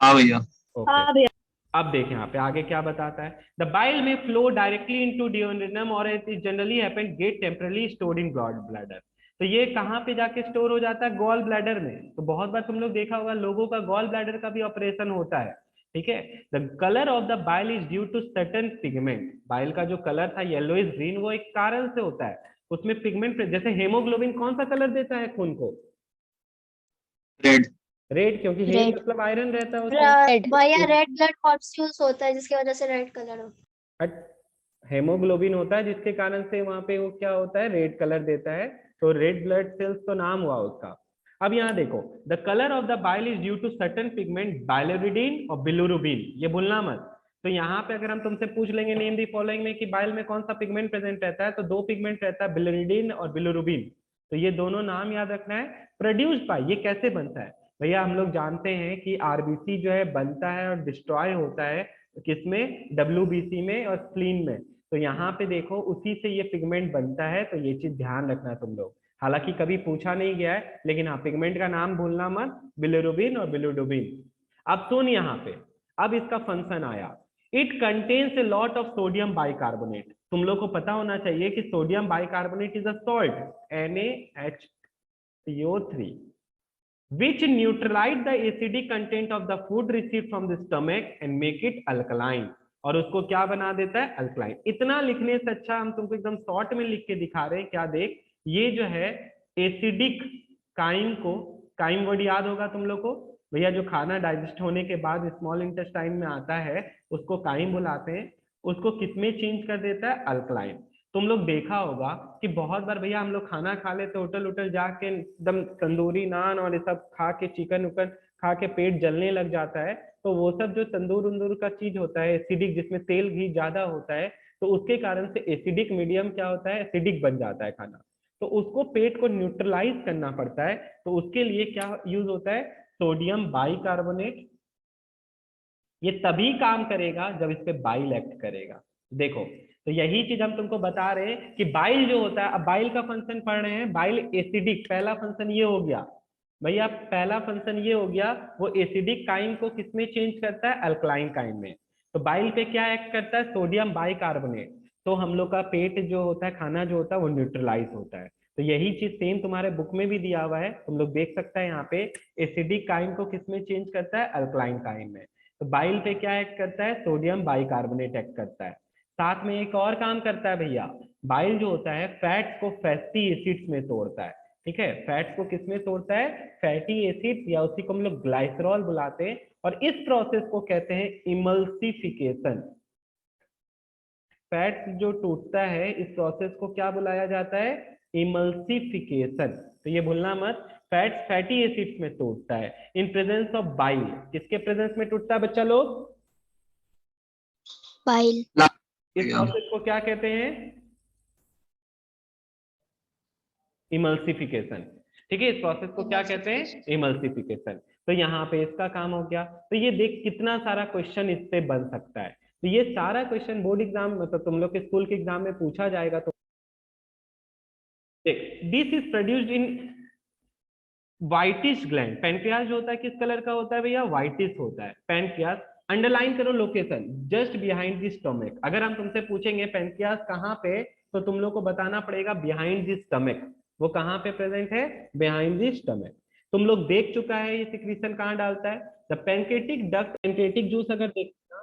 हाँ भैया। हाँ भैया। अब देखें यहाँ पे आगे क्या बताता है। The bile may flow directly into duodenum और it is generally happen get temporarily stored in gall bladder. तो ये कहाँ पे जाके स्टोर हो जाता है, गॉल ब्लैडर में। तो बहुत बार तुम लोग देखा होगा लोगों का गॉल ब्लैडर का भी ऑपरेशन होता है, ठीक है। The colour of the bile is due to certain pigment. Bile का जो कलर था येलोइश ग्रीन, वो एक कारण से होता है, उसमें पिगमेंट, जैसे हेमोग्लोबिन कौन सा कलर देता है खून को, Red. रेड, क्योंकि हेम Red. मतलब आयरन रहता है उसमें। Red. भैया रेड ब्लड कॉर्पस्यूल्स होता है जिसकी वजह से रेड कलर हो। बट हेमोग्लोबिन होता है जिसके कारण से वहां पे वो क्या होता है, रेड कलर देता है। तो रेड ब्लड सेल्स तो नाम हुआ उसका। अब यहाँ देखो, the colour of the bile is due to certain pigment bilirubin और बिलिरुबिन, ये भूलना मत। तो यहाँ पे अगर हम तुमसे पूछ लेंगे नेम दी फॉलोइंग में कि बाइल में कौन सा पिगमेंट प्रेजेंट रहता है, तो दो पिगमेंट रहता है, बिलिरुबिन और बिलिरुबिन। तो ये दोनों नाम याद रखना है। प्रोड्यूस्ड बाय, ये कैसे बनता है भैया, हम लोग जानते हैं कि आरबीसी जो है बनता है और डिस्ट्रॉय होता है किसमें, डब्ल्यूबीसी में और स्प्लीन में। तो यहाँ पे देखो उसी से ये पिगमेंट बनता है, तो ये चीज ध्यान रखना है तुम लोग। हालांकि कभी पूछा नहीं गया है, लेकिन हाँ पिगमेंट का नाम भूलना मत, बिलिरुबिन और बिलिरुबिन। अब सुन यहाँ पे, अब इसका फंक्शन आया, it contains a lot of sodium bicarbonate. तुम लोग को पता होना चाहिए कि sodium bicarbonate is a salt, NaHCO3, which neutralize the acidic content of the food received from the stomach and make it alkaline। और उसको क्या बना देता है, अल्कलाइन। इतना लिखने से अच्छा हम तुमको एकदम शॉर्ट में लिख के दिखा रहे हैं। क्या देख, ये जो है एसिडिक काइम को, काइम वर्ड याद होगा तुम लोग को भैया, जो खाना डाइजेस्ट होने के बाद स्मॉल इंटेस्टाइन में आता है उसको काइम बुलाते हैं। उसको किसमें चेंज कर देता है, अल्कलाइन। तुम लोग देखा होगा कि बहुत बार भैया हम लोग खाना खा लेते, होटल उटल जाके एकदम तंदूरी नान और ये सब खा के, चिकन उकन खा के पेट जलने लग जाता है। तो वो सब जो तंदूर उंदूर का चीज होता है एसिडिक, जिसमें तेल घी ज्यादा होता है, तो उसके कारण से एसिडिक मीडियम क्या होता है, एसिडिक बन जाता है खाना। तो उसको पेट को न्यूट्रलाइज करना पड़ता है। तो उसके लिए क्या यूज होता है, सोडियम बाइकार्बोनेट। ये तभी काम करेगा जब इस पे बाइल एक्ट करेगा। देखो, तो यही चीज हम तुमको बता रहे हैं कि बाइल जो होता है, अब बाइल का फंक्शन पढ़ रहे हैं, बाइल एसिडिक, पहला फंक्शन ये हो गया भैया, पहला फंक्शन ये हो गया, वो एसिडिक काइन को किसमें चेंज करता है, अल्कलाइन काइन में। तो बाइल पे क्या एक्ट करता है, सोडियम बाइकार्बोनेट। तो हम लोग का पेट जो होता है, खाना जो होता है वो न्यूट्रलाइज होता है। तो यही चीज सेम तुम्हारे बुक में भी दिया हुआ है, तुम लोग देख सकते हैं यहाँ पे, एसिडिक काइन को किसमें चेंज करता है, अल्कलाइन काइन में। तो बाइल पे क्या एक्ट करता है, सोडियम बाइकार्बोनेट एक्ट करता है। साथ में एक और काम करता है भैया, बाइल जो होता है फैट्स को फैटी एसिड्स में तोड़ता है, ठीक है। फैट्स को किसमें तोड़ता है, फैटी एसिड, या उसी को हम लोग ग्लाइसरॉल बुलाते हैं। और इस प्रोसेस को कहते हैं इमल्सिफिकेशन। फैट्स जो टूटता है, इस प्रोसेस को क्या बुलाया जाता है, इमल्सिफिकेशन। तो ये भूलना मत, फैट्स फैटी एसिड्स में टूटता है इन प्रेजेंस ऑफ बाइल। किसके प्रेजेंस में टूटता है बच्चा लोग, Bile. इस प्रोसेस को क्या कहते हैं, इमल्सिफिकेशन, ठीक है। इस प्रोसेस को क्या कहते हैं, इमल्सिफिकेशन। तो यहाँ पे इसका काम हो गया। तो ये देख कितना सारा क्वेश्चन इससे बन सकता है। तो ये सारा क्वेश्चन बोर्ड एग्जाम, मतलब तुम लोग के स्कूल के एग्जाम में पूछा जाएगा। तो देख, this is produced in whitish gland. Pancreas जो होता है किस कलर का होता है भैया, व्हाइटिश होता है पैनक्रियास। अंडरलाइन करो location, just behind the stomach. अगर हम तुमसे पूछेंगे पैनक्रियास कहाँ पे, तो तुम लोग को बताना पड़ेगा बिहाइंड द स्टमक। वो कहाँ पे प्रेजेंट है? Behind the stomach. तुम लोग देख चुका है ये सिक्रीशन कहाँ डालता है? The pancreatic duct. Pancreatic juice अगर देखेगा,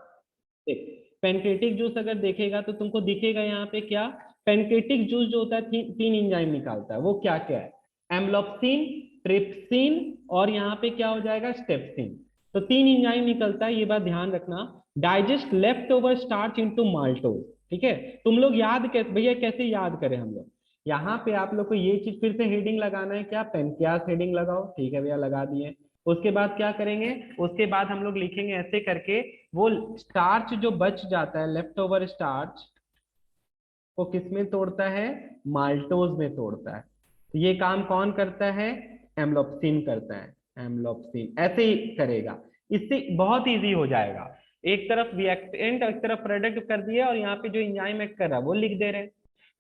देख पैनक्रिएटिक जूस अगर देखेगा तो तुमको दिखेगा यहाँ पे क्या, पैनक्रिएटिक जूस जो होता है तीन एंजाइम निकालता है। वो क्या क्या है? एम्ब्लोप्सिन, ट्रिप्सिन और यहाँ पे क्या हो जाएगा, स्टेप्सिन। तो तीन एंजाइम निकलता है, ये बात ध्यान रखना। Digest left over starch into maltose. ठीक है, तुम लोग याद कैसे भैया, कैसे याद करें हम लोग? यहाँ पे आप लोग को ये चीज फिर से हेडिंग लगाना है, क्या पेनक्रियास हेडिंग लगाओ। ठीक है भैया, लगा दिए। उसके बाद क्या करेंगे, उसके बाद हम लोग लिखेंगे ऐसे करके, वो स्टार्च जो बच जाता है, लेफ्ट ओवर स्टार्च, वो किस में तोड़ता है? माल्टोज में तोड़ता है। तो ये काम कौन करता है? एम्ब्लोप्सिन करता है। एम्ब्लोप्सिन ऐसे ही करेगा, इससे बहुत इजी हो जाएगा। एक तरफ रिएक्टेंट और एक तरफ प्रोडक्ट कर दिया, और यहाँ पे जो एंजाइम एक्ट कर रहा है वो लिख दे रहे हैं।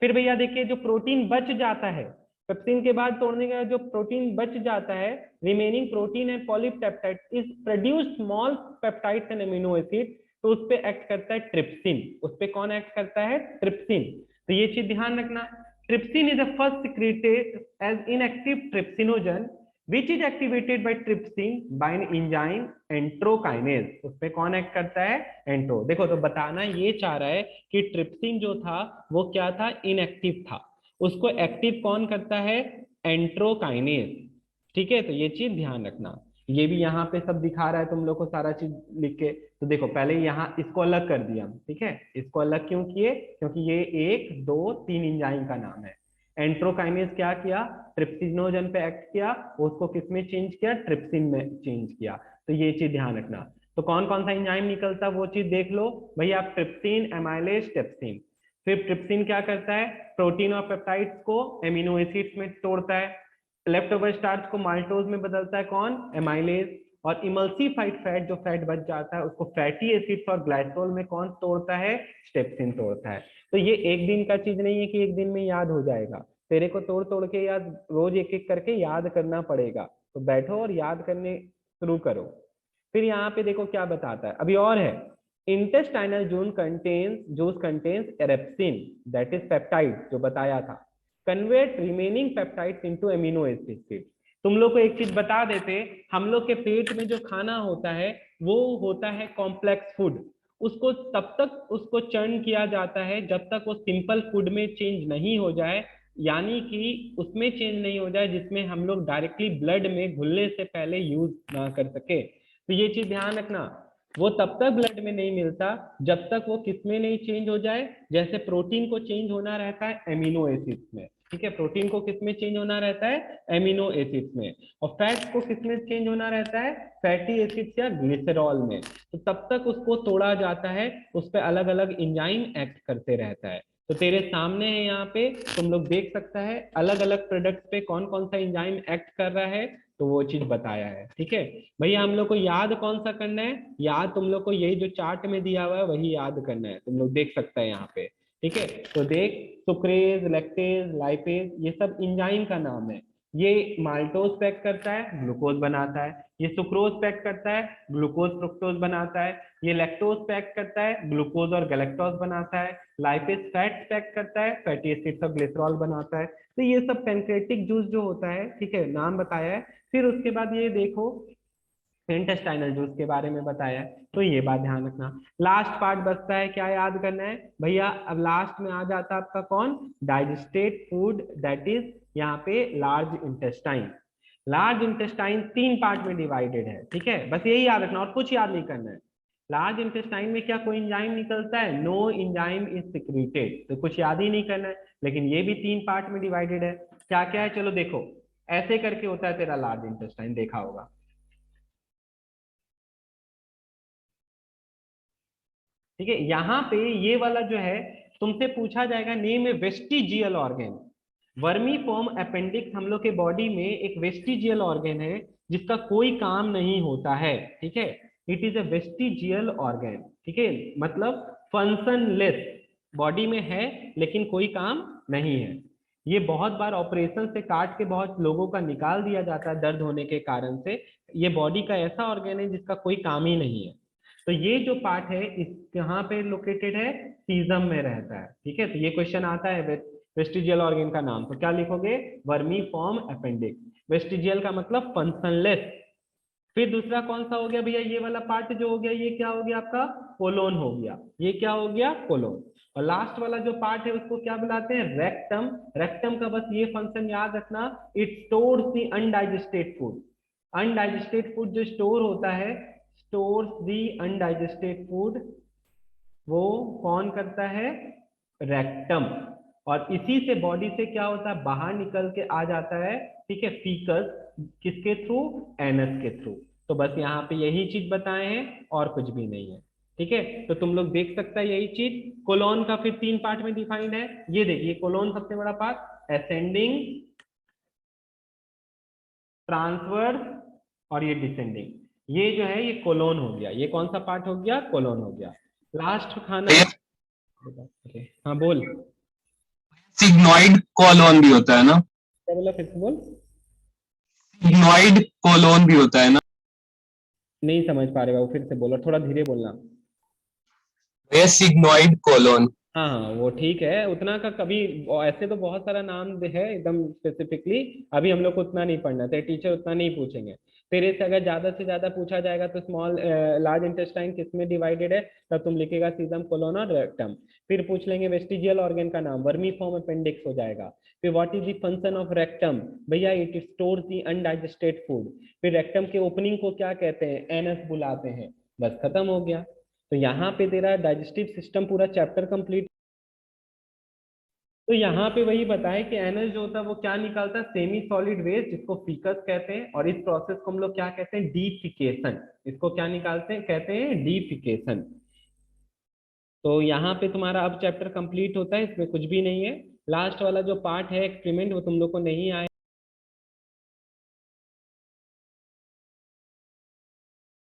फिर भैया देखिए, जो प्रोटीन बच जाता है पेप्सिन के बाद तोड़ने का, जो प्रोटीन बच जाता है, remaining protein and polypeptide is produce small peptides and amino acid. तो उस पे एक्ट करता है ट्रिप्सिन। उस पे कौन एक्ट करता है? ट्रिप्सिन। तो ये चीज ध्यान रखना। Trypsin is the first secreted as inactive trypsinogen which is activated by trypsin by an enzyme enterokinase। उस पे कौन एक्ट करता है? एंट्रो। देखो, तो बताना ये चाह रहा है कि ट्रिप्सिन जो था वो क्या था? इनएक्टिव था। उसको एक्टिव कौन करता है? एंट्रोकाइनेज। ठीक है, तो ये चीज ध्यान रखना। ये भी यहाँ पे सब दिखा रहा है तुम लोग को सारा चीज लिख के। तो देखो, पहले यहाँ इसको अलग कर दिया हम। ठीक है, इसको अलग क्यों किए? क्योंकि ये 1 2 3 एंजाइम का नाम है। एंट्रोकाइनेज क्या किया? ट्रिप्सिनोजन पे एक्ट किया, उसको किस में चेंज किया? ट्रिप्सिन में चेंज किया। तो ये चीज ध्यान रखना। तो कौन कौन सा एंजाइम निकलता है वो चीज देख लो भैया। Trypsin, amylase, steapsin. फिर ट्रिप्सिन क्या करता है? प्रोटीन और पेप्टाइड्स को एमिनो एसिड्स में तोड़ता है। लेफ्ट ओवर स्टार्च को माल्टोज में बदलता है कौन? एमाइलेज। और इमल्सिफाइड फैट, जो फैट बच जाता है, उसको फैटी एसिड्स और ग्लाइसोल में कौन तोड़ता है? स्टेप्सिन तोड़ता है। तो ये एक दिन का चीज नहीं है कि एक दिन में याद हो जाएगा। तेरे को तोड़ तोड़ के याद, रोज एक एक करके याद करना पड़ेगा। तो बैठो और याद करने शुरू करो। फिर यहाँ पे देखो क्या बताता है, अभी और है। Intestinal juice contains erepsin, that is peptide, जो बताया था। Convert remaining peptides into amino acid. तुम लोग को एक चीज बता देते, हम लोग के पेट में जो खाना होता है वो होता है कॉम्प्लेक्स फूड। उसको तब तक उसको चर्न किया जाता है जब तक वो सिंपल फूड में चेंज नहीं हो जाए, यानी कि उसमें चेंज नहीं हो जाए जिसमें हम लोग डायरेक्टली ब्लड में घुलने से पहले यूज ना कर सके। तो ये चीज ध्यान रखना, वो तब तक ब्लड में नहीं मिलता जब तक वो किसमें नहीं चेंज हो जाए। जैसे प्रोटीन को चेंज होना रहता है एमिनो एसिड्स में। ठीक है, प्रोटीन को किसमें चेंज होना रहता है? एमिनो एसिड्स में। और फैट को किसमें चेंज होना रहता है? फैटी एसिड्स या ग्लिसरॉल में। तो तब तक उसको तोड़ा जाता है, उस पर अलग अलग एंजाइम एक्ट करते रहता है। तो तेरे सामने है यहाँ पे, तुम लोग देख सकता है अलग अलग प्रोडक्ट पे कौन कौन सा एंजाइम एक्ट कर रहा है, तो वो चीज बताया है। ठीक है भैया, हम लोग को याद कौन सा करना है? याद तुम लोग को यही जो चार्ट में दिया हुआ है वही याद करना है। तुम लोग देख सकते हैं यहाँ पे। ठीक है, तो देख, सुक्रेज, लैक्टेज, लाइपेज, ये सब एंजाइम का नाम है। ये माल्टोज पैक करता है, ग्लूकोज बनाता है। ये सुक्रोज पैक करता है, ग्लूकोज फ्रुक्टोज बनाता है। ये लैक्टोज पैक करता है, ग्लूकोज और गैलेक्टोज बनाता है। लाइपेज फैट पैक करता है, फैटी एसिड्स और ग्लिसरॉल बनाता है। तो ये सब पैनक्रिएटिक जूस जो होता है, ठीक है, नाम बताया है। फिर उसके बाद ये देखो, इंटेस्टाइनल जूस के बारे में बताया है, तो ये बात ध्यान रखना। लास्ट पार्ट बचता है, क्या याद करना है भैया? अब लास्ट में आ जाता है आपका कौन? डाइजेस्टेड फूड, दैट इज यहाँ पे large intestine. Large intestine 3 part में डिवाइडेड है। ठीक है, बस यही याद रखना और कुछ याद नहीं करना है। लार्ज इंटेस्टाइन में क्या कोई एंजाइम निकलता है? No enzyme is secreted. तो कुछ याद ही नहीं करना है। लेकिन ये भी 3 पार्ट में डिवाइडेड है। क्या क्या है? चलो देखो, ऐसे करके होता है तेरा लार्ज इंटेस्टाइन, देखा होगा। ठीक है, यहाँ पे ये वाला जो है तुमसे पूछा जाएगा, नेम ए वेस्टिजियल ऑर्गन। वर्मीफॉर्म अपेंडिक्स हम लोग के बॉडी में एक वेस्टिजियल ऑर्गन है जिसका कोई काम नहीं होता है। ठीक है, it is a vestigial organ. ठीक है, मतलब फंक्शनलेस, बॉडी में है लेकिन कोई काम नहीं है। ये बहुत बार ऑपरेशन से काट के बहुत लोगों का निकाल दिया जाता है दर्द होने के कारण से। ये बॉडी का ऐसा ऑर्गन है जिसका कोई काम ही नहीं है। तो ये जो पार्ट है इस यहाँ पे लोकेटेड है, सीजम में रहता है। ठीक है, तो ये क्वेश्चन आता है वेस्टिजियल ऑर्गन का नाम, तो क्या लिखोगे? Vermi form appendix. वेस्टिजियल का मतलब फंक्शनलेस। फिर दूसरा कौन सा हो गया भैया? ये वाला पार्ट जो हो गया, ये क्या हो गया आपका? कोलोन हो गया। ये क्या हो गया? कोलोन। और लास्ट वाला जो पार्ट है उसको क्या बुलाते हैं? रेक्टम। रेक्टम का बस ये फंक्शन याद रखना, it stores the undigested food. Undigested food जो स्टोर होता है, स्टोर्स द अनडाइजेस्टेड फूड, वो कौन करता है? रेक्टम। और इसी से बॉडी से क्या होता है? बाहर निकल के आ जाता है, ठीक है, फीकस। किसके थ्रू? एनस के थ्रू। तो बस यहाँ पे यही चीज बताए हैं और कुछ भी नहीं है। ठीक है, तो तुम लोग देख सकता है यही चीज। कोलोन का फिर 3 पार्ट में डिफाइंड है। ये देखिए, कोलोन सबसे बड़ा पार्ट, असेंडिंग, ट्रांसवर्स और ये डिसेंडिंग। ये जो है ये कोलोन हो गया। ये कौन सा पार्ट हो गया? कोलोन हो गया। लास्ट खाना। हाँ बोल, सिग्नॉइड कोलोन भी होता है ना? क्या बोला? फिर से बोल। सिग्नॉइड कोलोन भी होता है ना? नहीं समझ पा रहे बाबू, फिर से बोलो, थोड़ा धीरे बोलना। भैया सिग्नॉइड कोलोन। हाँ हाँ, वो ठीक है, उतना का कभी, ऐसे तो बहुत सारा नाम है एकदम स्पेसिफिकली, अभी हम लोग को उतना नहीं पढ़ना, तेरे टीचर उतना नहीं पूछेंगे। तेरे से अगर ज्यादा से ज्यादा पूछा जाएगा तो स्मॉल लार्ज इंटेस्टाइन किस में डिवाइडेड है, तब तुम लिखेगा सीजम, कोलोन और रेक्टम। फिर पूछ लेंगे वेस्टिजियल ऑर्गन का नाम, वर्मी फॉर्म अपेंडिक्स हो जाएगा। फिर what is the function of rectum? भैया it stores the undigested food. फिर रेक्टम के ओपनिंग को क्या कहते हैं? एनस बुलाते हैं। बस खत्म हो गया। तो यहाँ पे तेरा डाइजेस्टिव सिस्टम पूरा चैप्टर कंप्लीट। तो यहाँ पे वही बताया कि एनस जो होता है वो क्या निकालता है? सेमी सॉलिड वेस्ट, जिसको फीकस कहते हैं। और इस प्रोसेस को हम लोग क्या कहते हैं? डीफिकेशन। इसको क्या निकालते हैं? कहते हैं डीफिकेशन। तो यहाँ पे तुम्हारा अब चैप्टर कंप्लीट होता है, इसमें कुछ भी नहीं है। लास्ट वाला जो पार्ट है एक्सपेरिमेंट, वो तुम लोग को नहीं आया।